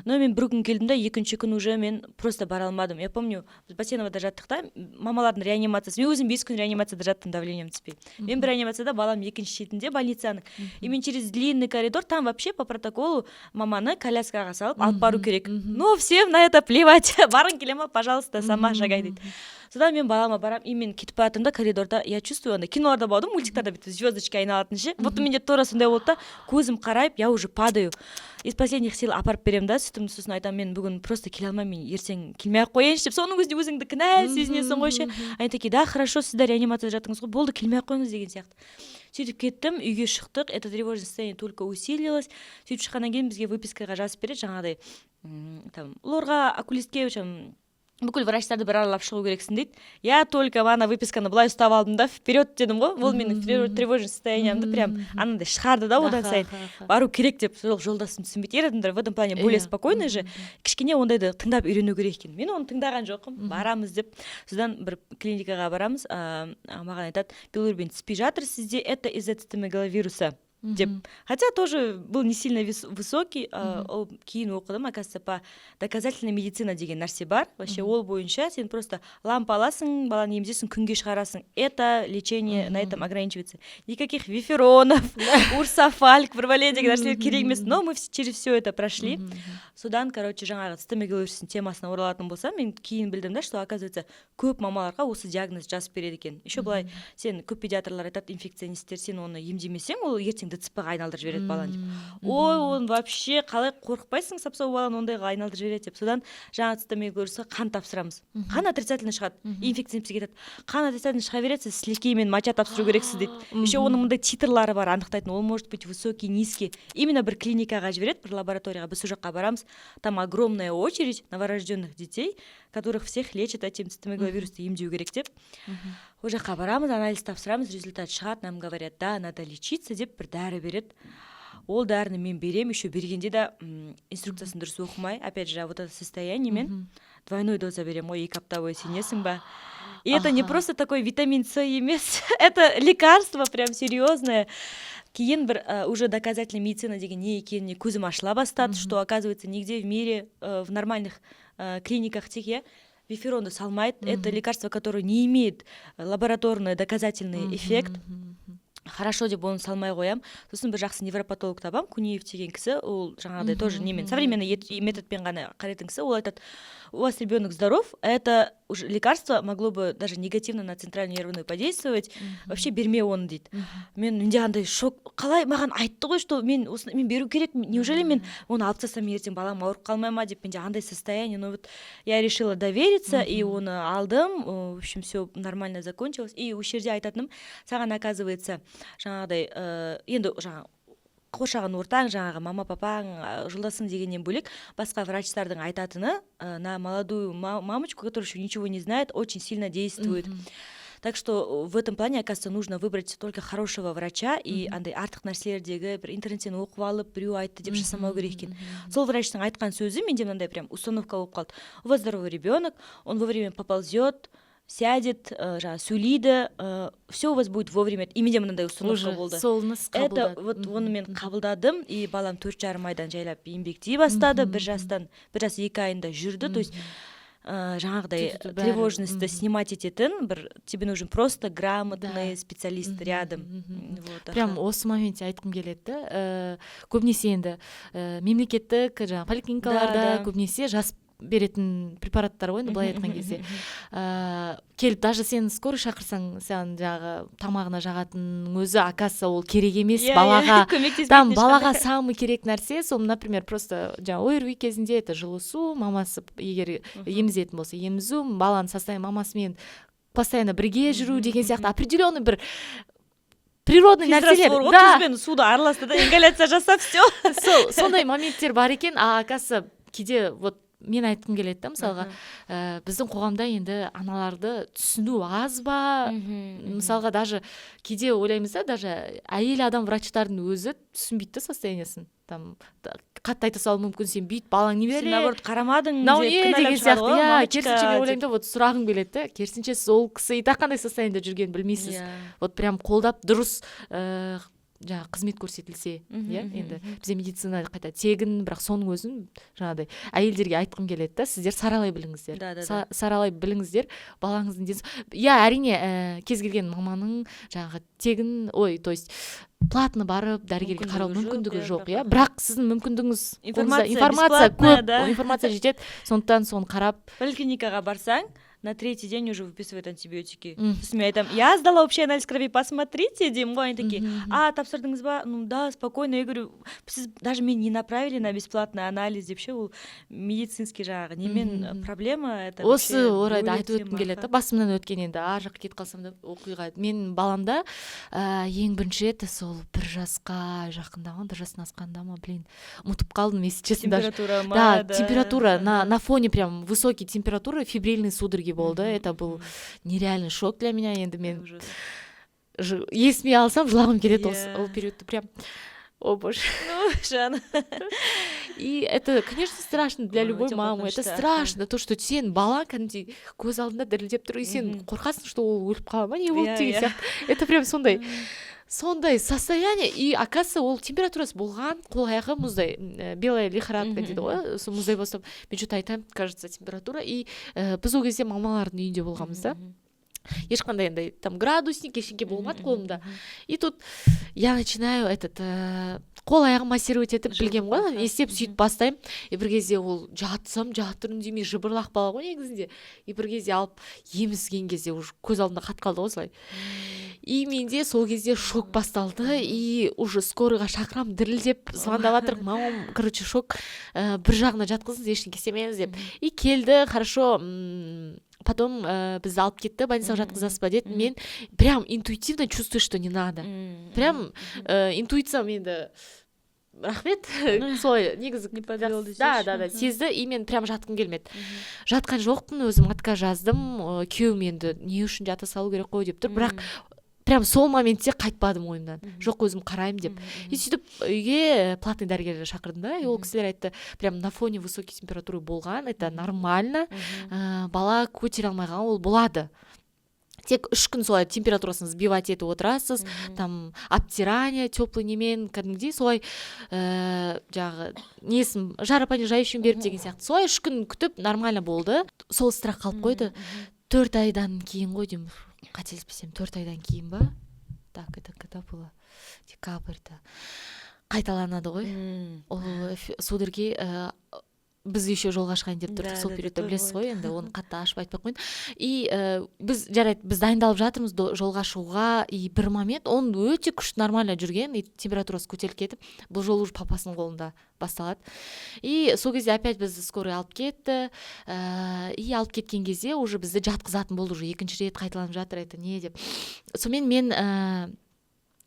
Но мен бір күн келдім да, екінші күн уже мен просто бара алмадым. Я помню, біз Басеновада жаттық та, мамалардың реанимациясы. Мен өзім 5 күн реанимацияда жаттым, давлением түспей. Мен бір реанимацияда, балам екінші шетінде больницаның. И мен через длинный коридор, там вообще по протоколу маманы коляскаға салып алып бару керек. Но всем на это плевать. Барың келе ма, пожалуйста, сама шагай дейді. Содан мен балама барам, и мен кетіп баратырмын да коридорда, я чувствую, анда киноларда болдым, мультиктарда бүйтіп звездочка айналатын ше. Вот менде тура сондай болды да, көзім қарайып, я уже падаю. Из последних сил апарып берем да, сөйтіп сосын айтамын, мен бүгін просто келе алмаймын, мен ертең келмей-ақ қояйыншы деп, соның өзінде өзіңді кінәлі сезінесің ғой ше. Они такие, да, хорошо, сіздер реанимацияда жаттыңыз ғой, болды, келмей-ақ қойыңыз деген сияқты. Сөйтіп кеттім, үйге шықтық, это тревожное состояние только усилилось. Сөйтіп шыққаннан кейін бізге выпискаға жазып береді, жаңағыдай там лорға, окулистке бүкіл врачтарды бір аралап шығу керексің дейді. Я только ана выписканы былай ұстап алдым да, вперед дедім ғой, ол менің тревожный состояниемді прям анандай шығарды да, одан сайын бару керек деп, жолдасым түсінбейді. Ер адамдар в этом плане более спокойный же, кішкене ондайды тыңдап үйрену керек екен. Мен оны тыңдаған жоқпын, барамыз деп. Содан бір клиникаға барамыз, маған айтады, билирубин түспей жатыр сізде, это из-за цитомегаловируса деп. Хотя тоже был не сильно высокий, ол кейін оқыдым, оказывается, по доказательной медицина деген нәрсе бар. Вообще ол бойынша сен просто лампа аласың, баланы емізесің, күнге шығарасың. Это лечение на этом ограничивается. Никаких виферонов, урсофальк, провале деген нәрселер керек емес. Но мы через все это прошли. Содан, короче, жаңағы цитомегаловирустың темасына оралатын болсам, мен кейін білдім да, что оказывается, көп мамаларға осы диагноз жазып береді екен. Еще былай, сен көп педиатрлар айтады, инфекционисттер, сен оны емдемесең, ол ертең ДЦП-ға айналдырып жібереді баланы деп. Ой, оны вообще қалай қорықпайсың сапсау баланы ондайға айналдырып жібереді деп. Содан жаңа цитомия көрсе қан тапсырамыз. Қан отрицательно шығады. Инфекция кетеді. Қан отрицательно шыға береді, сіз слики мен моча тапсыру керексіз дейді. Еще оның мындай титрлары бар, анықтайтын. Ол может быть высокий, низкий. Именно бір клиникаға жібереді, бір лабораторияға. Біз сол жаққа барамыз. Там огромная очередь новорожденных детей, которых всех лечат этим цитомегаловирусты емдеу керек деп. Ол жаққа барамыз, анализ тапсырамыз, результат шығады, нам говорят, да, надо лечиться деп бір дәрі береді. Ол дәріні мен берем, еще бергенде де инструкциясын дұрыс оқымай, опять же, вот это состояние мен двойной доза берем. Ой, 2 апта бойы сенесің ба? И это не просто такой витамин С емес, это лекарство прям серьезное. Кейін бір уже доказательная медицина деген не екеніне көзім ашыла бастады, что оказывается нигде в мире в нормальных клиниках тек виферонды салмайды. Это лекарство, которое не имеет лабораторный доказательный эффект. Хорошо деп оны салмай қоям. Сосын бір жақсы невропатолог табам, Кунеев деген кісі, ол жаңағыдай тоже немен современный методпен ғана қарайтын кісі, ол айтады, у вас ребенок здоров, это уже лекарство могло бы даже негативно на центральную нервную подействовать, вообще берме оны дейді. Менде андай шок, қалай маған айтты ғой, что мен беру керек, неужели мен оны алып тастасам ертең балам ауырып қалмай ма деп, менде андай состояние. Но вот я решила довериться, и оны алдым, в общем, все нормально закончилось. И осы жерде айтатыным, саған оказывается жаңағыдай енді жаңағы қоршаған ортаң, жаңағы мама папаң, жолдасың дегеннен бөлек басқа врачтардың айтатыны на молодую мамочку, которая еще ничего не знает, очень сильно действует. Так что в этом плане, оказывается, нужно выбрать только хорошего врача, и андай артық нәрселердегі бір интернеттен оқып алып, біреу айтты деп жасамау керек екен. Сол врачтың айтқан сөзі менде мынандай прям установка болып қалды. У вас здоровый ребенок, он вовремя поползет, сядет, сөйлейді, все у вас будет вовремя. И менде мынандай установка болды. Это вот оны мен қабылдадым, и балам 4,5 айдан жайлап еңбектей бастады, бір жас 2 айында жүрді. То есть жаңағыдай тревожностьті снимать ететін, тебе нужен просто грамотный специалист рядом. Прям осы моменте айтқым келеді. Көбінесе енді мемлекеттік поликлиникаларда көбінесе жас беретін препараттар ғой, былай айтқан кезде. Келіп, даже сен скорый шақырсаң, сен жағы тамағына жағатын өзі, оказывается, ол керек емес балаға. Там балаға самый керек нәрсе, сол, например, просто ОРВИ кезінде это жылы су, мамасы егер емізетін болса, емізу, баланың состояние мамасымен постоянно бірге жүру деген сияқты определенный бір природный нәрселер. Тұзбен суды араласты да, ингаляция жасап, все. Сондай моменттер бар екен, оказывается, кейде вот мен айтқым келеді да, мысалға, біздің қоғамда енді аналарды түсіну аз ба, мысалға даже кейде ойлаймыз да, даже әйел адам врачтардың өзі түсінбейді состояниесін. Там қатты айта салуы мүмкін, сен бүйт, балаң не бере? Сен наоборот қарамадың деп кінәлап шығады ғой. Керісінше мен ойлаймын да, вот сұрағым келеді, керісінше сол кісі итақ қандай состояниеде жүргенін білмейсіз. Вот прям қолдап дұрыс жаңа қызмет көрсетілсе, енді бізде медицина қайта тегін, бірақ соның өзін жаңағыдай әйелдерге айтқым келеді да, сіздер саралай біліңіздер. Саралай біліңіздер балаңыздың әрине кез келген маманың жаңағы тегін, то есть платно барып дәрігерге қарау мүмкіндігі жоқ, бірақ сіздің мүмкіндігіңіз информация көп, информация жетеді, сондықтан соны қарап. Поликлиникаға барсаң, на 3-й день уже выписывают антибиотики. Сосын мен айтамын, я сдала общий анализ крови, посмотрите, деймін ғой, они такие, тапсырдыңыз ба? Ну да, спокойно. Я говорю, сіз даже мен не направили на бесплатный анализ деп ше, ол медицинский жағы. Немен проблема? Осы орайда айтып өткім келеді, басымнан өткен енді, жақ кетіп қалсам да оқиға. Мен баламда ең бірінші рет сол 1 жасқа жақындаған, 1 жастан асқанда ма, ұмытып қалдым, если честно. Температура ма? Да, температура, на фоне прям высокий температуры, фибрильный судороги болды. Это был нереальный шок для меня. Енді мен есіме алсам жылағым келеді ол периодты прям. О боже. Ну, Жан. И это, конечно, страшно для любой мамы. Это страшно, то, что сен балаң кәдімгідей көз алдында дірілдеп тұр, и сен қорқасың, что ол өліп қала ма, не болды деген сияқты. Это прям сондай состояние, и оказывается ол температурасы болған, қол аяғы мұздай, белая лихорадка дейді ғой, сол мұздай бастап, мен что-то айтамын, кажется, температура, и біз ол кезде мамалардың үйінде болғанбыз да. ешқандай андай там градусник ештеңе болмады қолымда. И тут я начинаю қол аяғым массировать етіп білгем ғой, естеп сөйтіп бастаймын. И бір кезде ол жатсам жатырын демей жыбырлақ бала ғой негізінде. И бір кезде алып емізген кезде уже көз алдымда қатып қалды ғой солай. И менде сол кезде шок басталды, и уже скорыйға шақырам дірілдеп звондап жатыр. Мамам, короче, шок. Бір жағына жатқызыңыз, ештеңе істемеңіз деп. И келді, хорошо. Потом бізді алып кетті, больницаға жатқызасыз ба деді. Мен прям интуитивно чувствую, что не надо. Прям интуициям енді рахмет. Солай негізі не подвел десейші. Да, сезді, и мен прям жатқым келмеді. Жатқан жоқпын, өзім отказ жаздым. Күйеуім енді не үшін жата салу керек қой деп тұр. Бірақ прям сол моментте қайтпадым ойымнан. Жоқ, өзім қараймын деп. И сөйтіп үйге платный дәрігерді шақырдым да. И ол кісілер айтты, прям на фоне высокой температуры болған, это нормально. Бала көтере алмай қалған, ол болады. Тек 3 күн солай температурасын сбивать етіп отырасыз, там обтирание теплый немен, кәдімгідей солай жағы несін жаропонижающим беріп деген сияқты. Солай 3 күн күтіп нормально болды. Сол страх қалып қойды. 4 айдан кейін ғой деймін. Қателеспесем 4 айдан кейін ба? Так, это когда было? Декабрьда. Қайталанады ғой. Ол судорги біз еще жолға шығайын деп тұрдық, сол периодта білесіз ғой, енді оны қатты ашып айтпай қойын. И біз дайындалып жатырмыз жолға шығуға, и бір момент он өте күшті нормально жүрген, и температурасы көтеріліп кетіп, бұл жол уже папасының қолында басталады. И сол кезде опять бізді скорый алып кетті, и алып кеткен кезде уже бізді жатқызатын болды, уже екінші рет қайталанып жатыр, это не деп. Сонымен мен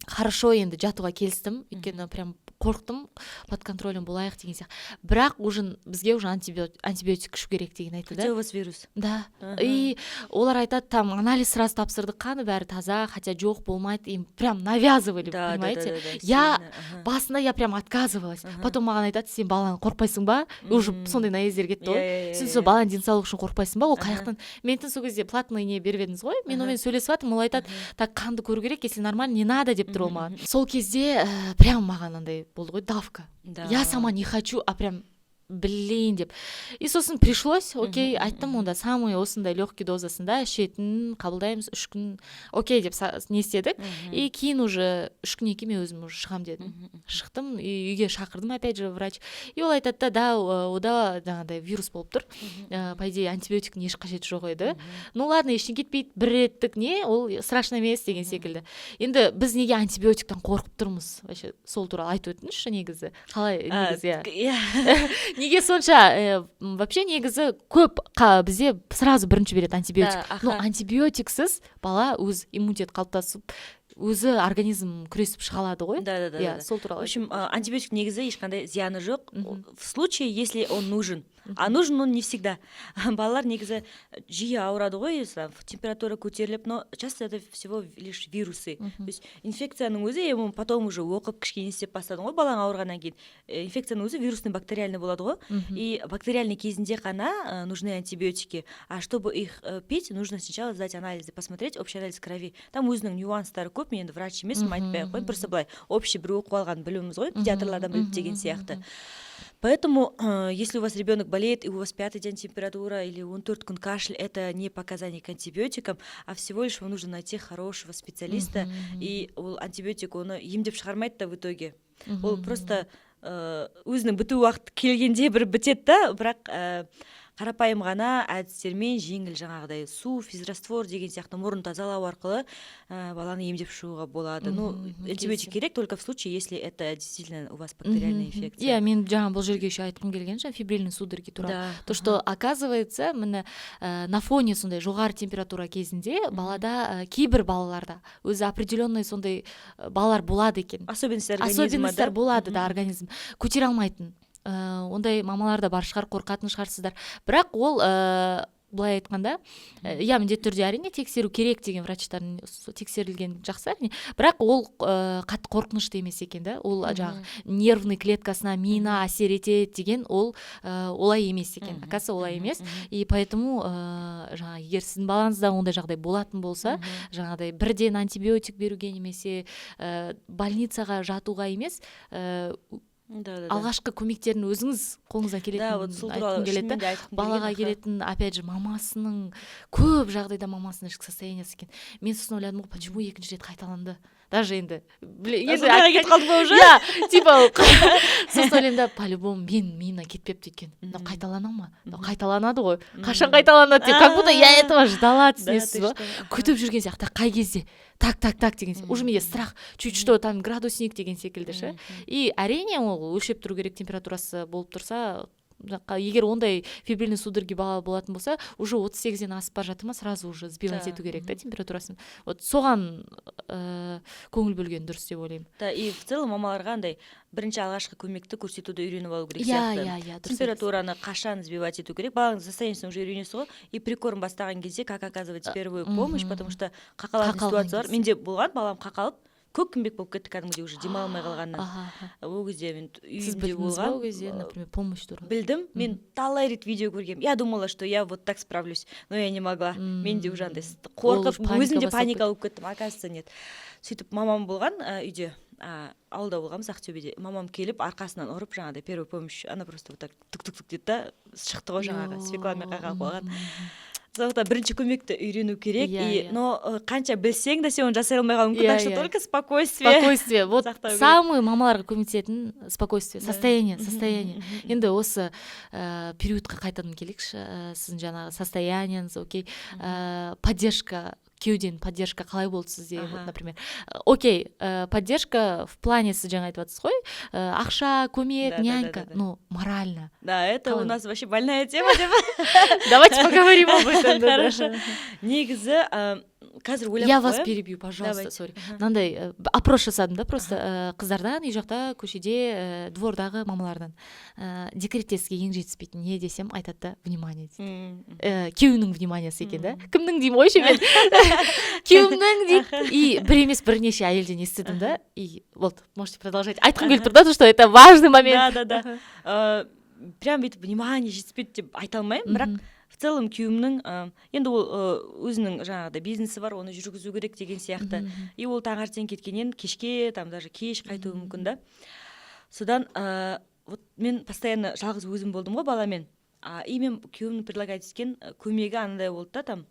хорошо енді жатуға келістім, өйткені прям қорқтым, под контролем болайық деген сияқты. Бірақ бізге уже антибиотик ішу керек деген айтты да. Хотя у вас вирус. Да. И олар айтады, там анализ сразу тапсырдық, қаны бәрі таза, хотя жоқ, болмайды, им прям навязывали, понимаете? Я басында я прям отказывалась. Потом маған айтады, сен баланы қорқпайсың ба? Уже сондай наездер кетті ғой. Сен сол баланың денсаулығы үшін қорқпайсың ба? Ол қаяқтан? Мен сол кезде платный не беріп едіңіз ғой. Мен онымен сөйлесіп жатырмын, ол айтады, так қанды көру керек, если нормально, не надо деп тұр ол маған. Сол кезде прям маған андай болды ғой, давка. Я сама не хочу, а прям блин деп. И сосын пришлось, окей, айттым, онда самый осындай легкий дозасында ішетін, қабылдаймыз 3 күн, окей деп не істедік. И кейін уже 3 күннен кейін мен өзім уже шығам дедім. Шықтым, и үйге шақырдым опять же врач. И ол айтады, да, ода жаңағыдай вирус болып тұр. По идее, антибиотиктің еш қажеті жоқ еді. Ну ладно, ештеңе кетпейді, бір реттік не, ол страшно емес деген секілді. Енді біз неге антибиотиктен қорқып тұрмыз? Вообще сол туралы айтып өтіңізші негізі. Қалай негізі? Неге сонша вообще негізі көп бізде сразу бірінші береді антибиотик. Но антибиотиксіз бала өз иммунитет қалыптасып, өзі организм күресіп шыға алады ғой. Да. Сол туралы. В общем, антибиотик негізі ешқандай зияны жоқ. В случае, если он нужен. А нужен он не всегда. Балалар негізі жиі ауырады ғой, температура көтеріліп, но часто это всего лишь вирусы. То есть инфекцияның өзі, потом уже оқып кішкене істеп бастадың ғой, балаң ауырғаннан кейін. Инфекцияның өзі вирусный, бактериальный болады ғой. И бактериальный кезінде ғана нужны антибиотики. А чтобы их пить, нужно сначала сдать анализы, посмотреть общий анализ крови. Там өзінің нюанстары көп, мен енді врач емеспін, айтпай ақ қойын, просто былай общий бір оқып алған білуіміз ғой, педиатрлардан біліп деген сияқты. Поэтому, если у вас ребенок болеет, и у вас 5-й день температура или 14 күн кашель, это не показание к антибиотикам, а всего лишь вам нужно найти хорошего специалиста, и ол антибиотик оны емдеп шығармайды в итоге. Ол просто өзінің біту уақыт келгенде бір бітеді да, бірақ қарапайым ғана әдістермен жеңіл жаңағыдай су, физраствор деген сияқты мұрын тазалау арқылы баланы емдеп шығуға болады. Ну, антибиотик керек только в случае, если это действительно у вас бактериальная инфекция. Мен жаңа бұл жерге еще айтқым келген, фибрильный судороги туралы. То, что оказывается, міне на фоне сондай жоғары температура кезінде балада кейбір балаларда өзі определенный сондай балалар болады екен. Особенностьтар болады да, организм көтере алмайтын. Ондай мамалар да бар шығар, қорқатын шығарсыздар. Бірақ ол былай айтқанда, міндетті түрде әрине тексеру керек деген врачтардың тексерілген жақсы әрине. Бірақ ол қатты қорқынышты емес екен да. Ол жаңағы нервный клеткасына миына әсер етеді деген ол олай емес екен. Оказывается, олай емес. И поэтому жаңағы егер сіздің балаңызда ондай жағдай болатын болса, жаңағыдай бірден антибиотик беруге немесе больницаға жатуға емес, алғашқы көмектерін өзіңіз қолыңыздан Да, вот келетінін сол айтқым туралы келеді шынымен да. де айтқым Балаға келген, аха. келетін опять же мамасының көп жағдайда мамасының ішкі состояниесі екен. Мен сосын ойладым ғой, почему екінші рет қайталанды, даже енді Сондайға кетіп қалды ма уже? иә, типа сосын ойлаймын да, по-любому миымнан кетпепті екен. Мынау қайталана ма? Мынау қайталанады ғой, қашан қайталанады деп, как будто я этого ждала, түсінесіз ба? Күтіп жүрген сияқты, қай кезде так деген сияқты. Уже менде страх, чуть что там градусник деген секілді ше. И әрине ол өлшеп тұру керек, температурасы болып тұрса, егер ондай фебрильный судороги болатын болса, уже 38-ден асып бара жатыр ма, сразу уже сбивать ету керек да температурасын. Вот соған көңіл бөлген дұрыс деп ойлаймын. Да, и в целом мамаларға андай бірінші алғашқы көмекті көрсетуді үйреніп алу керек Иә, сияқты. иә, дұрыс. Температураны қашан сбивать ету керек, баланың состояниесін уже үйренесіз ғой, и прикорм бастаған кезде как оказывать первую помощь, потому что қақалатын ситуация бар. Менде болған, балам қақалып көк күмбек болып кетті кәдімгідей, уже демалмай қалғаннан. Ол кезде мен Сіз үйімде білдіңіз ба ол болған, кезде, например, помощь туралы? білдім, мен талай рет видео көргем. Я думала, что я вот так справлюсь, но я не могла. Мен де уже андай қорқып, өзім де паника болып кеттім, оказывается нет. Сөйтіп мамам болған үйде, ауылда болғанбыз, Ақтөбеде. Мамам келіп арқасынан ұрып, жаңағыдай первую помощь, она просто вот так тук-тук деді да, шықты ғой жаңағы, свекламен қағалып қойған. Сондықтан бірінші көмекті үйрену керек, но қанша білсең де сен оны жасай алмай қалуың мүмкін, так что только спокойствие. Вот самый мамаларға көмектесетін спокойствие, состояние. Енді осы периодқа қайтадан келейікші, сіздің жаңағы состояниеңіз, окей, поддержка, кеуден поддержка қалай болды сізде, вот, например. Окей, поддержка в плане, сіз жаңа айтып жатсыз ғой, ақша, көмек, нянька, ну, морально. Да, это у нас вообще больная тема деп. Давайте поговорим об этом. Хорошо. Негізі, қазір ойлап қоям. Я вас перебью, пожалуйста, сори. Мынандай опрос жасадым да, просто қыздардан, үй жақта, көшеде, двордағы мамалардан. Декреттесіге ең жетіспейтін не десем, айтады да, внимание дейді. Күйеуінің вниманиясы екен да. Кімнің деймін ойшы мен? Күйеуімнің дейді. И бір емес бірнеше әйелден естідім да. И вот, можете продолжать. Айтқым келіп тұр да, что это важный момент. Да. Прям бүйтіп внимание жетіспейді деп айта алмаймын, бірақ в целом күйеуімнің енді ол өзінің жаңағыдай бизнесі бар, оны жүргізу керек деген сияқты. И ол таңертең кеткеннен кешке, там даже кеш қайтуы мүмкін да. Содан вот мен постоянно жалғыз өзім болдым ғой баламен. И мен күйеуімнің предлагать еткен көмегі андай болды да, там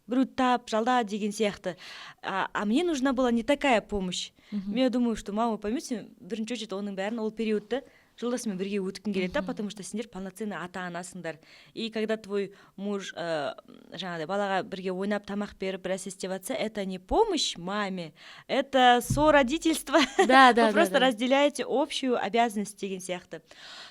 біреу тап, жалда деген сияқты. А мне нужна была не такая помощь. Мен думаю, что мама поймете, бірінші очередь оның бәрін ол периодты жолдасымен бірге өткің келеді да, потому что сендер полноценный ата-анасыңдар. И когда твой муж жаңағыдай балаға бірге ойнап тамақ беріп біраз істеп жатса, это не помощь маме, это сородительство. Да. Вы просто разделяете общую обязанность деген сияқты.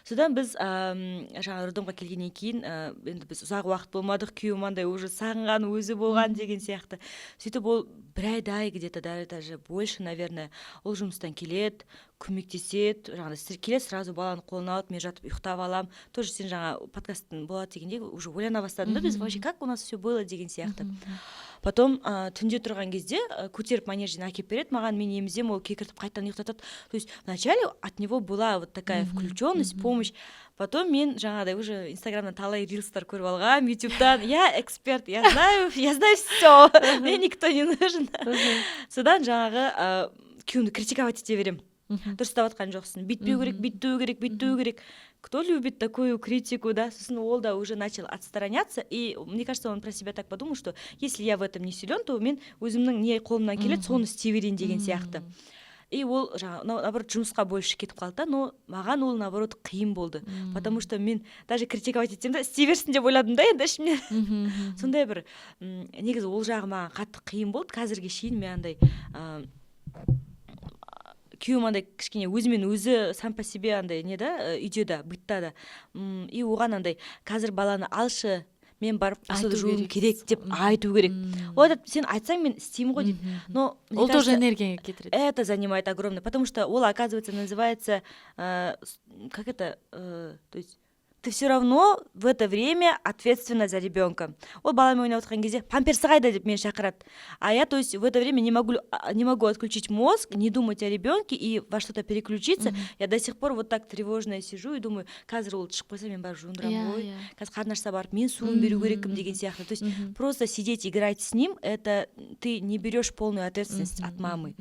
Содан біз жаңағы роддомға келгеннен кейін енді біз ұзақ уақыт болмадық, күйеуім андай уже сағынған өзі болған деген сияқты. Сөйтіп ол бір айдай где-то даже больше, наверное, ол жұмыстан келеді, көмектеседі, жаңағыдай келеді, сразу баланы қолына алып, мен жатып ұйықтап алам. Тоже сен жаңа подкасттың болады дегенде уже ойлана бастадым да, біз вообще как у нас все было деген сияқты. Потом түнде тұрған кезде көтеріп манежден әкеп береді маған, мен емізем, ол кекіртіп қайтадан ұйықтатады. То есть вначале от него была вот такая включенность, помощь. Потом мен жаңағыдай уже инстаграмнан талай рилстар көріп алғам, ютубтан, я эксперт, я знаю все, мне никто не нужен. Содан жаңағы күйеуімді критиковать ете берем. Дұрыстап атқан жоқсың, бүйтпеу керек. Кто любит такую критику, да? Сосын ол да уже начал отстраняться, и мне кажется, он про себя так подумал, что если я в этом не силен, то мен өзімнің не қолымнан келеді, соны істей берейін деген сияқты. И ол наоборот жұмысқа больше кетіп қалды, но маған ол наоборот қиын болды, потому что мен даже критиковать етсем да істей берсін деп ойладым да енді ішімнен. Сондай бір негізі ол жағы маған қатты қиын болды. Қазірге шейін мен андай күйеуім андай кішкене өзімен өзі сам по себе андай не да, үйде да, бытта да. И оған андай қазір баланы алшы, мен барып посуда жууым керек деп айту керек. Ол сен айтсаң мен істеймін ғой дейді. Но ол тоже энергия кетіреді. Это занимает огромное, потому что ол, оказывается, называется как это, то есть ты все равно в это время ответственна за ребенка. Ол баламен ойнап отқан кезде памперсы қайда деп мені шақырады. А я, то есть, в это время не могу отключить мозг, не думать о ребенке и во что-то переключиться. Я до сих пор вот так тревожная сижу и думаю, қазір ол шығып қойса мен барып жуындырамын ғой. Қазір қарны ашса барып мен суын беру керекпін деген сияқты. То есть просто сидеть играть с ним, это ты не берешь полную ответственность от мамы.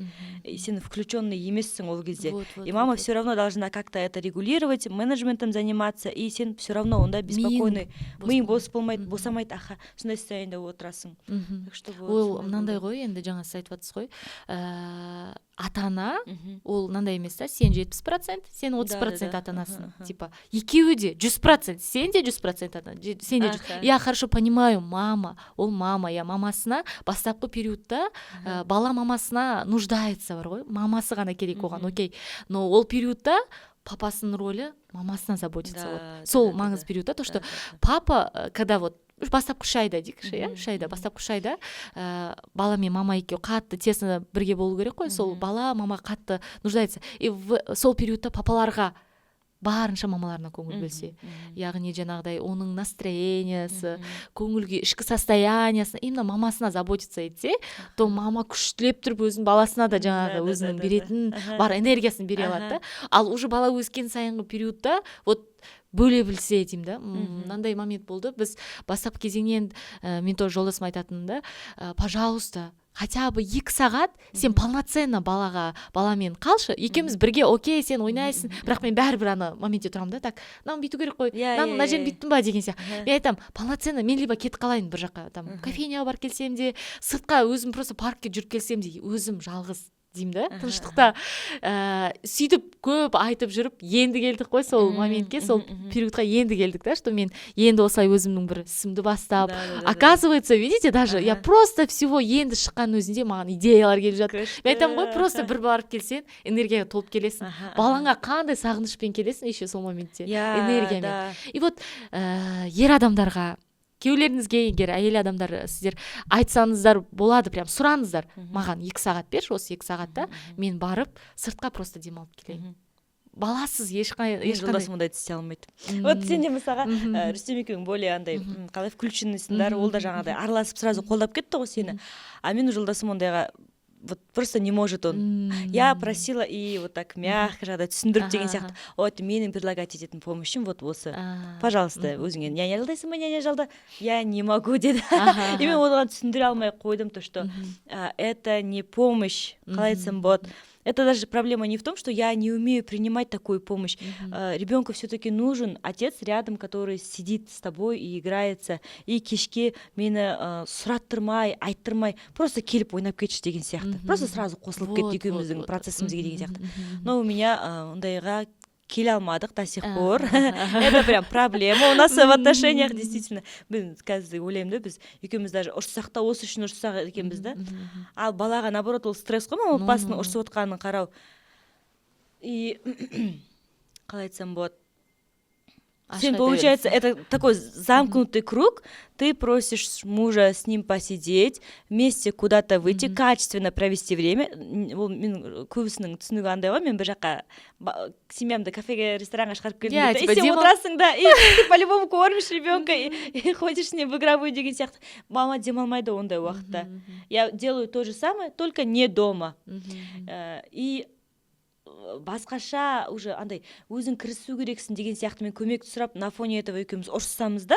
И сен включенный емессің ол кезде. И мама все равно должна как-то это регулировать, менеджментом заниматься, и сен все равно онда беспокойный. Миың бос болмайды, босамайды, аха, сондай состояниеде отырасың. Так что ол мынандай ғой, енді жаңа сіз айтып жатсыз ғой, ата-ана ол мынандай емес та, сен 70%, сен 30% ата-анасың. Типа, екеуі де 100%, сен де 100% ата-ана, сен де 100%. Я хорошо понимаю, мама, ол мама, я мамасына бастапқы периодта бала мамасына нуждается бар ғой, мамасы ғана керек оған, окей. Но ол периодта папасының рөлі мамасына заботиться. Сол маңыз периодта, то что папа, когда вот бастапқы 3 айда дейікші, иә, 3 айда, бастапқы 3 айда бала мен мама екеуі қатты тесно бірге болу керек қой, сол бала мама қатты нуждается. И сол периодта папаларға барынша мамаларына көңіл бөлсе, яғни жаңағыдай оның настроениясы, көңілге ішкі состояниясы, именно мамасына заботиться етсе, то мама күштілеп тұрып өзінің баласына да жаңағы өзінің беретін бар энергиясын бере алады да. Ал уже бала өскен сайынғы периодта вот бөле білсе деймін да. Мынандай момент болды, біз бастапқы кезеңнен мен тоже жолдасым айтатынмын да, пожалуйста, хотя бы 2 сағат сен полноценно баламен қалшы, екеуміз бірге, окей, сен ойнайсың, бірақ мен бәрібір ана моментте тұрамын да, так, мынаны бүйту керек қой, мына жерін бүйттім ба деген сияқты. Мен айтамын, полноценно мен либо кетіп қалайын бір жаққа, там кофейняға барып келсем де, сыртқа өзім просто паркке жүріп келсем де, өзім жалғыз деймін да, тыныштықта. Сөйтіп көп айтып жүріп, енді келдік қой сол моментке, сол периодқа енді келдік да, что мен енді осылай өзімнің бір ісімді бастап. Оказывается, видите, даже я просто всего енді шыққан өзінде маған идеялар келіп жатыр. Мен айтамын ғой, просто бір барып келсең, энергияға толып келесің. Балаңа қандай сағынышпен келесің еще сол моментте, энергиямен. И вот ер адамдарға, күйеулеріңізге егер әйел адамдар сіздер айтсаңыздар болады, прям сұраңыздар, маған 2 сағат берші, осы 2 сағатта мен барып сыртқа просто демалып келейін. Баласыз ешқандай жолдасым ондай істей алмайды. Вот сен де мысалға Рүстем екеуің более андай қалай включенныйсыңдар, ол да жаңағыдай араласып сразу қолдап кетті ғой сені. А менің жолдасым ондайға вот просто не может он. Я просила и вот так мягко жағдай түсіндіріп деген сияқты. Вот менің предлагать ететін помощьым вот осы. Пожалуйста, өзіңе няня жалдайсың ба, няня жалда? Я не могу деді. И мен оған түсіндіре алмай қойдым, то что это не помощь, қалай айтсам болады. Это даже проблема не в том, что я не умею принимать такую помощь. Ребенку все-таки нужен отец рядом, который сидит с тобой и играется. И кешке мені сұраттырмай, айттырмай, просто келіп ойнап кетші деген сияқты. Просто сразу қосылып кетті екеуміздің процессімізге деген сияқты. Но у меня ондайға келе алмадық до сих пор. Это прям проблема у нас в отношениях, действительно. Біз қазір ойлаймын да, біз екеуміз даже ұрыссақ та осы үшін ұрыссақ екенбіз да. Ал балаға наоборот ол стресс қой, мама папасының ұрысып отқанын қарау. И қалай айтсам болады. Сен, получается, это такой замкнутый круг, ты просишь мужа с ним посидеть, вместе куда-то выйти, качественно провести время. Мен көбісінің түсінігі андай ғой, мен бір жаққа семьямды кафеге, ресторанға шығарып келдім. И сен отырасың да, и ты по-любому кормишь ребенка, и ходишь с ним в игровую деген сияқты. Мама демалмайды ондай уақытта. Я делаю то же самое, только не дома. И басқаша уже андай өзің кірісу керексің деген сияқты мен көмек сұрап на фоне этого екеуміз ұрыссамыз да.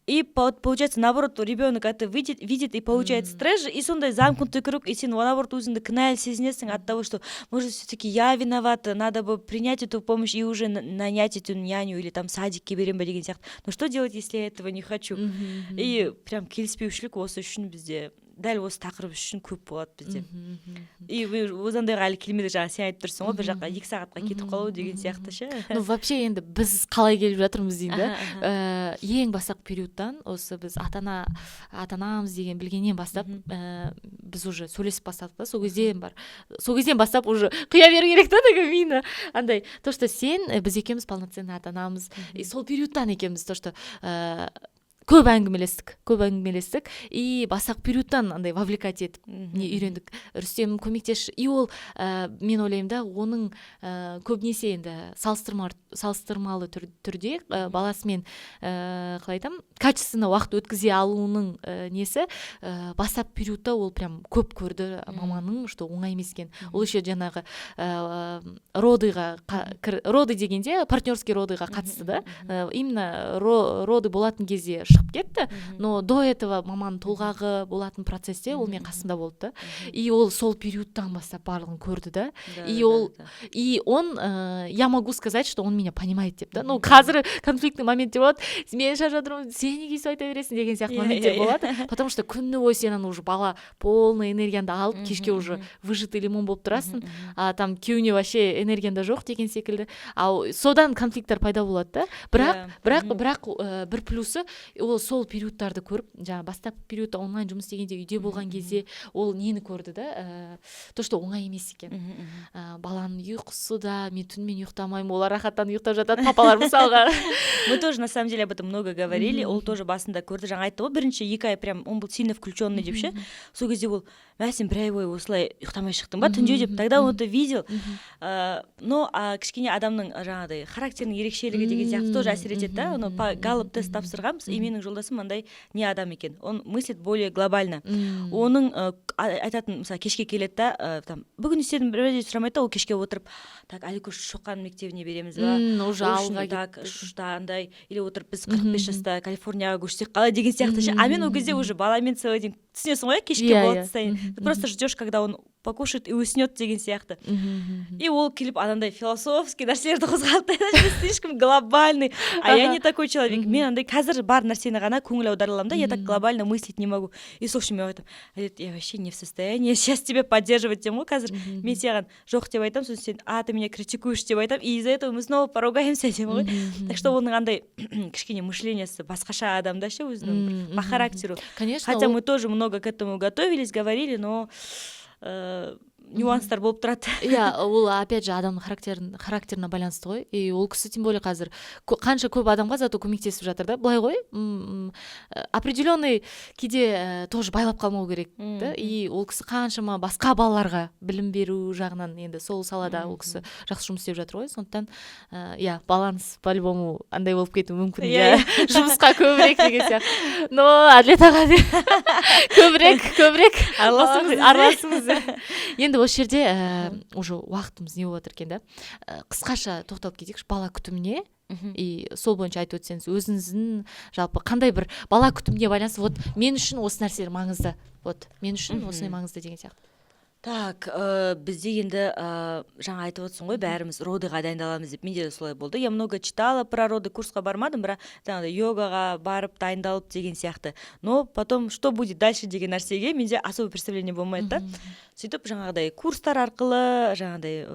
И получается, наоборот, ребенок это видит и получает стресс, и сондай замкнутый круг, и сен наоборот өзіңді кінәлі сезінесің от того, что может все-таки я виновата, надо бы принять эту помощь и уже нанять эту няню или там садикке берем ба деген сияқты. Но что делать, если я этого не хочу? И прям келіспеушілік осы үшін бізде дәл осы тақырып үшін көп болады бізде. И өзіңдегі әлі келмеді, жаңа сен айтып тұрсың ғой, бір жаққа 2 сағатқа кетіп қалу деген сияқты ше. Ну вообще енді біз қалай келіп жатырмыз деймін да. Ең бастапқы периодтан осы біз ата-анамыз деген білгеннен бастап біз уже сөйлесіп бастадық да, сол кезден бастап уже құя беру керек та деген миына. Андай, то что сен біз екеуміз полноценный ата-анамыз. И сол периодтан екеуміз то что көп әңгімелестік и басақ периодтан андай вовлекать етіп не үйрендік. Рүстем көмектеш, и ол мен ойлаймын да, оның көбінесе енді салыстырмалы түрде баласымен қалай айтам, качественно уақыт өткізе алуының несі бастап периодта ол прям көп көрді маманың, что оңай емес екен. Ол еще жаңағы роды дегенде партнерский родыға қатысты да, именно роды болатын кезде шығып кетті, но до этого маманың толғағы болатын процесте ол мен қасында болды да, и ол сол периодтан бастап барлығын көрді да, и он, я могу сказать, что он меня понимает деп да, ну қазір конфликтный моменттер болады, мен шаршап жатырмын, сен неге өйстіп айта бересің деген сияқты моменттер болады, потому что күні бойы сен уже бала полный энергияңды алып, кешке уже выжатый лимон болып тұрасың, а там күйеуіне вообще энергияңда жоқ деген секілді, ал содан конфликттер пайда болады да, бірақ бір плюсы ол сол периодтарды көріп, жаңа бастапқы периодта онлайн жұмыс істегенде үйде болған кезде ол нені көрді да, то что оңай емес екен, баланың ұйқысы да, мен түнімен ұйықтамаймын, олар рахаттан ұйықтап жатады, папалар мысалға. Мы тоже на самом деле об этом много говорили, ол тоже басында көрді, жаңа айтты ғой, бірінші 2 ай прям он был сильно включенный деп ше, сол кезде ол сен бір ай бойы осылай ұйықтамай шықтың ба түнде деп, тогда он это видел, но кішкене адамның жаңағыдай характерінің ерекшелігі деген сияқты тоже әсер етеді да, оны галлоп тест тапсырғанбыз, и менің жолдасым мындай не адам екен, он мыслит более глобально, оның айтатын, мысалы кешке келеді да, там бүгін істедім бір деп сұрамайды, ол кешке отырып, так Аликуш Шоқан мектебіне береміз ба, уже алға кетті, андай, или отырып біз 45 жаста Калифорнияға көшсек қалай деген сияқты ше, а мен ол кезде уже баламен целый день түсінесің ғой, кешке болады сайын, ты просто ждешь, когда он покушает и уснет деген сияқты. И ол келіп анандай философский нәрселерді қозғалды, слишком глобальный, а я не такой человек. Мен андай қазір бар нәрсені ғана көңіл аудара аламын да, я так глобально мыслить не могу. И сол үшін мен айтамын, я вообще не в состоянии сейчас тебя поддерживать деймін ғой қазір. Мен саған жоқ деп айтамын, сосын сен ты меня критикуешь деп айтамын, и из-за этого мы снова поругаемся деймін ғой. Так что оның андай кішкене мышлениесі басқаша адамда ше өзінің по характеру. Конечно. Хотя мы тоже много к этому готовились, говорили, но нюанстар болып тұрады. Иә, ол опять же адамның характеріне байланысты ғой. И ол кісі тем более қазір қанша көп адамға зато көмектесіп жатыр да. Былай ғой, определенный кейде тоже байлап қалмау керек да. И ол кісі қаншама басқа балаларға білім беру жағынан енді сол салада ол кісі жақсы жұмыс істеп жатыр ғой. Сондықтан иә, баланс по-любому андай болып кетуі мүмкін. Иә, жұмысқа көбірек деген сияқты. Но Әділет аға көбірек араласыңыз. Енді осы жерде уже уақытымыз не болып жатыр екен да, қысқаша тоқталып кетейікші бала күтіміне, и сол бойынша айтып өтсеңіз өзіңіздің жалпы қандай бір бала күтіміне байланысты, вот мен үшін осы нәрселер маңызды, вот мен үшін осындай маңызды деген сияқты. Так, бізде енді жаңа айтып отырсың ғой, бәріміз родыға дайындаламыз деп, менде де солай болды. Я много читала про роды, курсқа бармадым, бірақ жаңағыдай йогаға барып дайындалып деген сияқты. Но потом что будет дальше деген нәрсеге менде особое представление болмайды да. Сөйтіп жаңағыдай курстар арқылы, жаңағыдай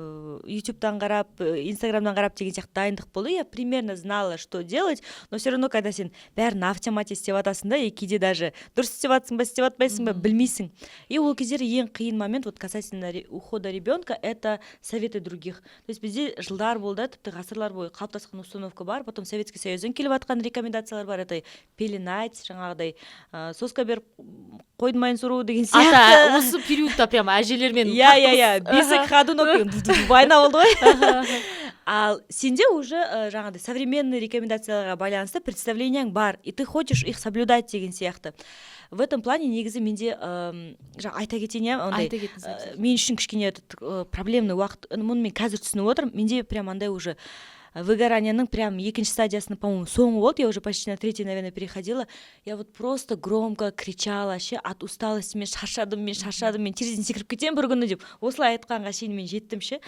ютубтан қарап, инстаграмдан қарап деген сияқты дайындық болды. Я примерно знала, что делать, но все равно, когда сен бәрін автомате істеп атасың да, и кейде даже дұрыс істеп атсың ба, істеп атпайсың ба, білмейсің. И ол кездері ең қиын момент касательно ухода ребенка, это советы других. То есть бізде жылдар болды, тіпті ғасырлар бойы қалыптасқан установка бар, потом Советский Союзден келіп атқан рекомендациялар бар, это пеленать, жаңағыдай соска беріп қойдың майын сору деген сияқты. Осы периодта прям әжелермен бесік ходунок война болды ғой. Ал сенде уже жаңағыдай современный рекомендацияларға байланысты представленияң бар, и ты хочешь их соблюдать деген сияқты. В этом плане негізі менде айта кетейін, мен үшін кішкене проблемный уақыт, мұны мен қазір түсініп отырмын, менде прям андай уже выгораниянның прям екінші стадиясының, по-моему, соңы болды, я уже почти на 3-й, наверное, переходила, я вот просто громко кричала, от усталости мен шаршадым, мен терезеден секіріп кетемін бір күні деп, осылай айтқанға шейін мен жеттім ше.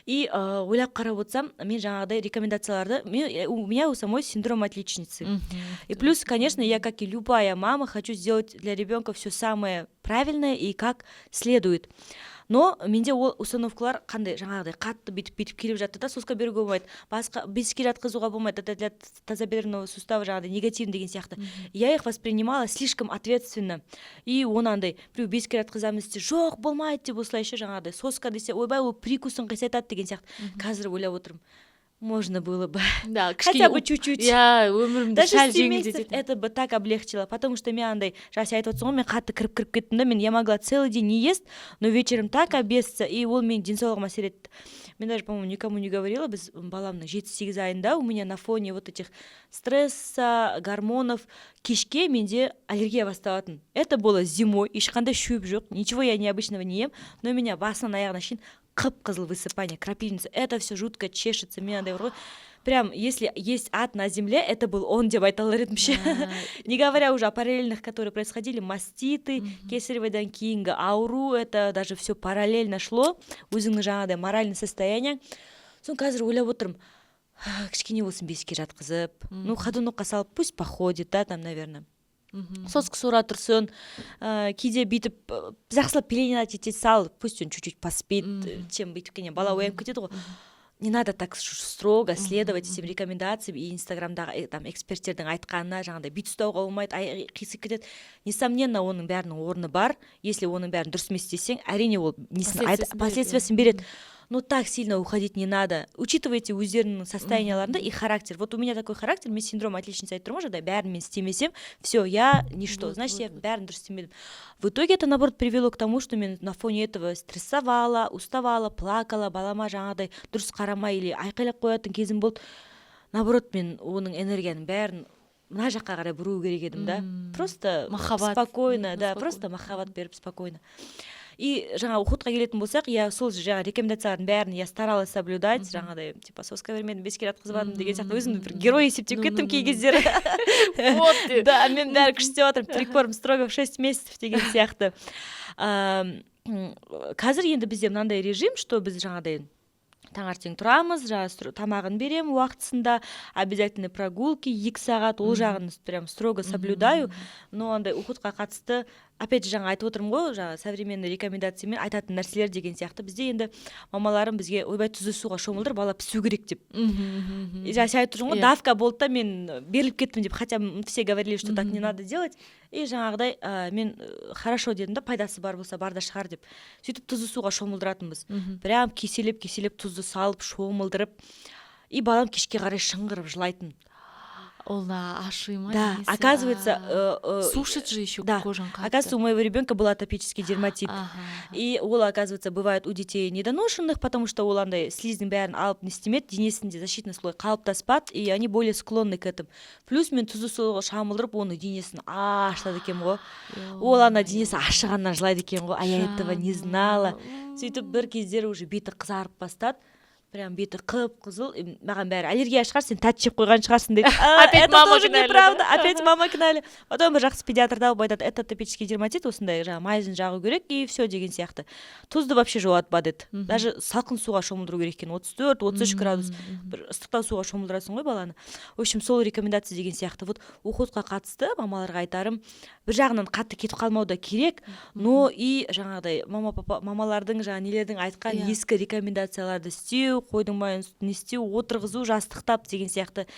И ойлап қарап отырсам, мен жаңағыдай рекомендацияларды, у меня у самой синдром отличницы. И плюс, конечно, я, как и любая мама, хочу сделать для ребенка все самое правильное и как следует. Но менде ол установкалар қандай жаңағыдай қатты бүйтіп келіп жатты да, соска беруге болмайды, басқа бесікке жатқызуға болмайды, это для тазобедренного сустава жаңағыдай негативный деген сияқты. Я их воспринимала слишком ответственно. И оны андай біреу бесікке жатқызамыз десе, жоқ болмайды деп осылайша жаңағыдай соска десе, ойбай ол прикусын қисайтады деген сияқты. Қазір ойлап отырмын, можно было бы да хотя бы чуть-чуть. өмірімді Даже сәл 7 месяцев жеңілдететін. это бы так облегчило, потому что мен андай жаңа сен айтып отырсың ғой, мен қатты кіріп кеттім да, я могла целый день не есть, но вечером так обесться, и ол менің денсаулығыма әсер етті. Мен даже, по-моему, никому не говорила, біз баламның 7-8 айында у меня на фоне вот этих стресса, гормонов кешке менде аллергия басталатын. Это было зимой, ешқандай шөп жоқ, ничего я необычного не ем, но у меня басынан аяғына шейін қып-қызыл высыпание, крапивница, это все жутко чешется, мен андай бар ғой, прям, если есть ад на земле, это был он, деп айта алар едім ше. Не говоря уже о параллельных, которые происходили, маститы, кесаревойдан кейінгі ауру, это даже все параллельно шло, өзіңнің жаңағыдай моральный состояние. Соң қазір ойлап отырмын, кішкене болсын бесікке жатқызып, ну ходунокқа салып, пусть походит, да, там, наверное. Сосқы суыра тұрсын, кейде бүйтіп жақсылап пеленать ете сал, пусть он чуть-чуть поспит, чем бүйтіп кене бала оянып кетеді ғой. Не надо так строго следовать этим рекомендациям и инстаграмдағы там эксперттердің айтқанына жаңағыдай бүйт ұстауға болмайды, қисып кетеді. Несомненно, оның бәрінің орны бар. Если оның бәрін дұрыс емес істесең, әрине ол последствиясын береді. Но так сильно уходить не надо. Учитывайте өздерінің состоянияларында и характер. Вот у меня такой характер, мен синдром отличницы айтып тұрмын ғой, да, бәрін мен істемесем, все, я ничто. Значит, я бәрін дұрыс істемедім. В итоге это, наоборот, привело к тому, что мен на фоне этого стрессовала, уставала, плакала, балама жаңағыдай дұрыс қарамай или айқайлап қоятын кезім болды. Наоборот, мен оның энергияның бәрін мына жаққа қарай бұру керек едім, да. Просто спокойно, да, просто махаббат беріп спокойно. И жаңа уходқа келетін болсақ, я сол жаңа рекомендациялардың бәрін я старалась соблюдать, жаңағыдай, типа, соска бермедім, бесікке жатқызбадым деген сияқты өзімді бір герой есептеп кеттім кей кездері. Да, мен бәрі күшті деп жатырмын, прикорм строго в 6 месяцев деген сияқты. Қазір енді бізде мынандай режим, что біз жаңағыдай таңертең тұрамыз, тамағын берем уақытысында, обязательно прогулки 2 сағат, ол жағын прям строго соблюдаю, но андай уходқа қатысты опять же жаңа айтып отырмын ғой, жаңа современный рекомендациямен айтатын нәрселер деген сияқты бізде енді мамаларым бізге ойбай тұзды суға шомылдыр, бала пісу керек деп. Жаңа сен айтып тұрсың ғой, давка болды да мен беріліп кеттім деп, хотя все говорили, что так не надо делать. И жаңағыдай мен хорошо дедім да, пайдасы бар болса бар да шығар деп. Сөйтіп тұзды суға шомылдыратынбыз. Прям кеселеп тұзды салып шомылдырып, и балам кешке қарай шыңғырып жылайтын. Ол ашима. Да, оказывается, сушит же еще кожан. Оказывается, у моего ребенка был атопический дерматит. И ол, оказывается, бывает у детей недоношенных, потому что ол андай слиздің бәрін алып не істемеді, денесінде защитный слой қалыптаспады, и они более склонны к этому. Плюс мен тұзды суға шомылдырып, оның денесін ашады екен ғой. Ол ана денесі ашығаннан жылайды екен ғой. А я этого не знала. Сөйтіп бір кездері уже беті қызарып бастады. Прям беті қып-қызыл, маған бәрі аллергия шығар, сен тәтті жеп қойған шығарсың дейді. Опять мама кінәлі. Неправда, опять мама кінәлі. Потом бір жақсы педиатр тауып айтады, это атопический дерматит, осындай жаңа майзін жағу керек, и все деген сияқты. Тұзды вообще жуатпа деді. Даже салқын суға шомылдыру керек екен, 34-33 градус. Бір ыстықтау суға шомылдырасың ғой баланы. В общем, сол рекомендация деген сияқты. Вот уходқа қатысты мамаларға айтарым, бір жағынан қатты кетіп қалмау да керек, но и жаңағыдай мамалардың жаңа нелердің айтқан ескі рекомендацияларды істеу, қойдың майын не істеу, отырғызу, жастықтап деген сияқты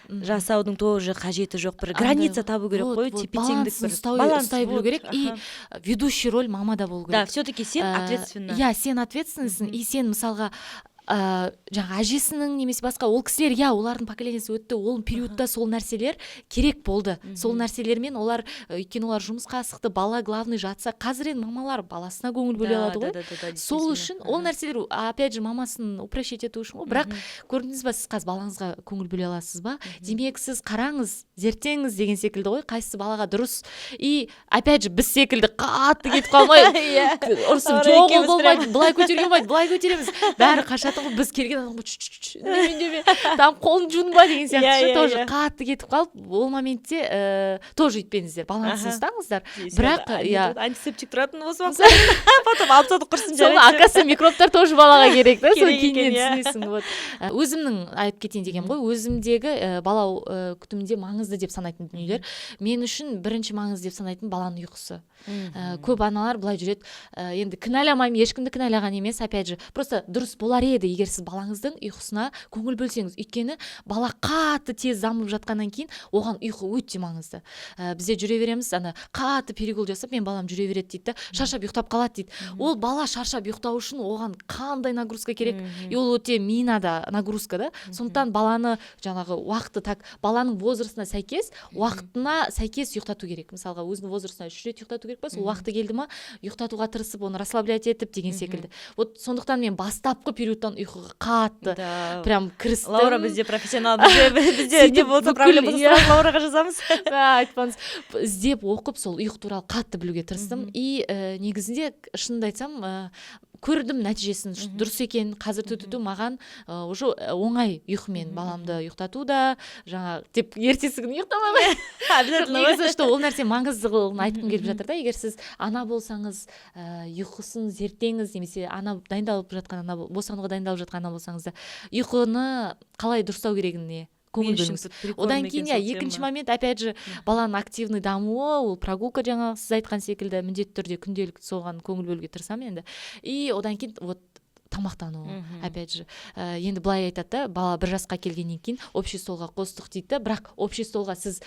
жасаудың тоже қажеті жоқ. Бір граница табу керек қой, тепе-теңдік бір баланс ұстай білу керек, и ведущий роль мамада болу керек. Да, все-таки сен ответственна. Сен ответственныйсың, и сен мысалға жаңа әжесінің немесе басқа ол кісілер, олардың поколениясы өтті, ол периодта сол нәрселер керек болды. Сол нәрселермен олар, өйткені олар жұмысқа асықты, бала главный жатса, қазір енді мамалар баласына көңіл бөле алады ғой. Сол үшін ол нәрселер, опять же, мамасын упрощить ету үшін ғой. Бірақ көрдіңіз ба, сіз қазір балаңызға көңіл бөле аласыз ба? Демек, сіз қараңыз, зерттеңіз деген секілді ғой, қайсысы балаға дұрыс. И опять же, біз секілді қатты кетіп қалмай, ұрсып жоқ ол болмайды, былай көтерген болмайды, былай көтереміз. Бәрі қашады. Біз келген адамға там қолын жуынба деген сияқты тоже қатты кетіп қалып, ол моментте тоже үйтпеңіздер, балансын ұстаңыздар. Бірақ антисептик тұратын осы уақытта потом алып сатып құрсын. Сол оказывается микробтар тоже балаға керек та, сол кейіннен түсінесің. Өзімнің айтып кетейін деген ғой, өзімдегі бала күтімінде маңызды деп санайтын дүниелер. Мен үшін бірінші маңызды деп санайтын баланың ұйқысы. Көп аналар былай жүреді, енді кінәламаймын, ешкімді кінәлаған емес, опять же, просто дұрыс болар еді де егер сіз балаңыздың ұйқысына көңіл бөлсеңіз, өйткені бала қатты тез дамып жатқаннан кейін оған ұйқы өте маңызды. Бізде жүре береміз, ана қатты перегул жасап, мен балам жүре береді дейді, шаршап ұйықтап қалады дейді. Ол бала шаршап ұйықтау үшін оған қандай нагрузка керек? И ол өте миынада нагрузка да. Сондықтан баланы жаңағы уақыты так, баланың возрастына сәйкес, уақытына сәйкес ұйықтату керек. Мысалға, өзінің возрастына 3 рет ұйықтату керек па, сол уақыты келді ма, ұйықтатуға тырысып, оны расслаблять етіп деген секілді. Вот сондықтан мен бастапқы периодтан ұйқыға қатты прям кірістім. Лаура бізде профессионал, бізде не болса проблема болса Лаураға жазамыз. Айтпаңыз, іздеп оқып сол ұйқы туралы қатты білуге тырыстым. И негізінде шынымды айтсам, көрдім нәтижесін, дұрыс екен. Қазір түтіту маған уже оңай ұйқымен баламды ұйықтату да, жаңа деп ертесі күні ұйықтамай негізі что ол нәрсе маңыздылығын айтқым келіп жатыр да. Егер сіз ана болсаңыз, ұйқысын зерттеңіз, немесе ана дайындалып жатқан ана, босануға дайындалып жатқан ана болсаңыз да, ұйқыны қалай дұрыстау керегіне көңіл бөліңіз. Одан кейін екінші момент, опять же, баланың активный дамуы, ол прогулка, жаңа сіз айтқан секілді, міндетті түрде күнделік соған көңіл бөлуге тырысамын енді. И одан кейін вот тамақтану, опять же, енді былай айтады да, бала 1 жасқа келгеннен кейін общий столға қостық дейді, бірақ общий столға сіз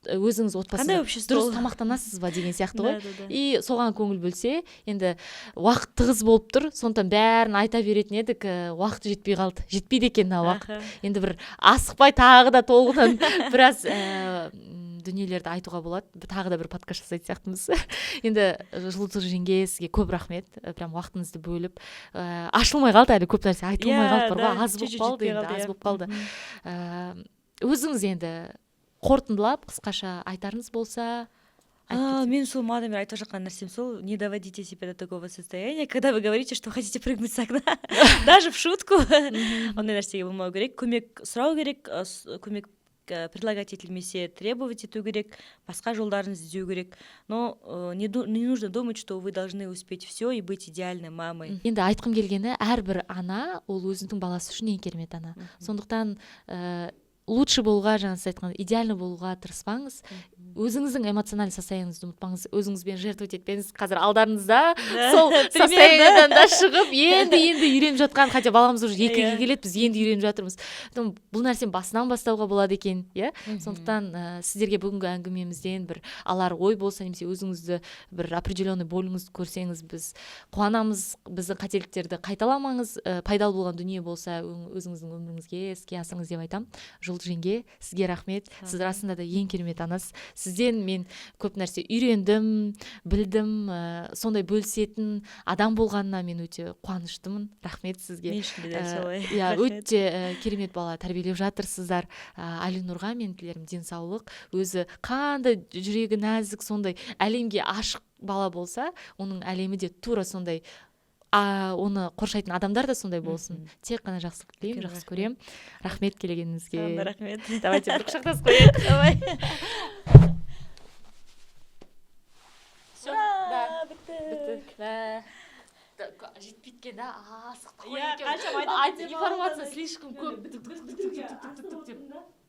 өзіңіз отбасында дұрыс тамақтанасыз ба деген сияқты ғой. И соған көңіл бөлсе, енді уақыт тығыз болып тұр, сондықтан бәрін айта беретін едік, уақыт жетпей қалды. Жетпейді екен уақыт. Енді бір асықпай тағы да толығынан біраз дүниелерді айтуға болады. Тағы да бір подкаст жасайтын сияқтымыз. Енді Жұлдыз жеңге, сізге көп рахмет. Прям уақытыңызды бөліп, ашылмай қалды, әлі көп нәрсе айтылмай қалды, бар ғой, аз болып қалды. Өзіңіз енді қорытындылап, қысқаша айтарыңыз болса. Мен сол мадам айтып жатқан нәрсем сол: не доводите себя до такого состояния, когда вы говорите, что хотите прыгнуть с окна. Даже в шутку. Ондай нәрсеге болмау керек. Көмек сұрау керек, көмек предлагать етілмесе требовать ету керек, басқа жолдарын іздеу керек. Но не нужно думать, что вы должны успеть все и быть идеальной мамой. Енді айтқым келгені, әрбір ана ол өзінің баласы үшін ең керемет ана. Сондықтан лучше болуға, жаңа сіз айтқан, идеально болуға тырыспаңыз. Өзіңіздің эмоциональный состояниеңізді ұмытпаңыз, өзіңізбен жертвовать етпеңіз. Қазір алдарыңызда сол состояниедан да шығып, енді үйреніп жатқан, хотя баламыз уже 2-ге келеді, біз енді үйреніп жатырмыз. Бұл нәрсені басынан бастауға болады екен, иә? Сондықтан сіздерге бүгінгі әңгімемізден бір алар ой болса, немесе өзіңізді бір определенный болыңызды көрсеңіз, біз қуанамыз. Біздің қателіктерді қайталамаңыз, пайдалы болған дүние болса, өзіңіздің өміріңізге іске асыңыз деп айтам. Жұлдыз жеңге, сізге рахмет. Сіз расында да ең керемет анасыз. Сізден мен көп нәрсе үйрендім, білдім, сондай бөлісетін адам болғанына мен өте қуаныштымын. Рахмет сізге. Өте керемет бала тәрбиелеп жатырсыздар. Алинұрға мен тілерім денсаулық, өзі қандай жүрегі нәзік, сондай әлемге ашық бала болса, оның әлемі де тура сондай, оны қоршайтын адамдар да сондай болсын. Тек қана жақсылық тілеймін, жақсы көремін. Рахмет келгеніңізге. Рахмет. Давайте бір құшақтасып қояйық. Давай. Жетпейткен да, асықты қой екен. Информация слишком көп.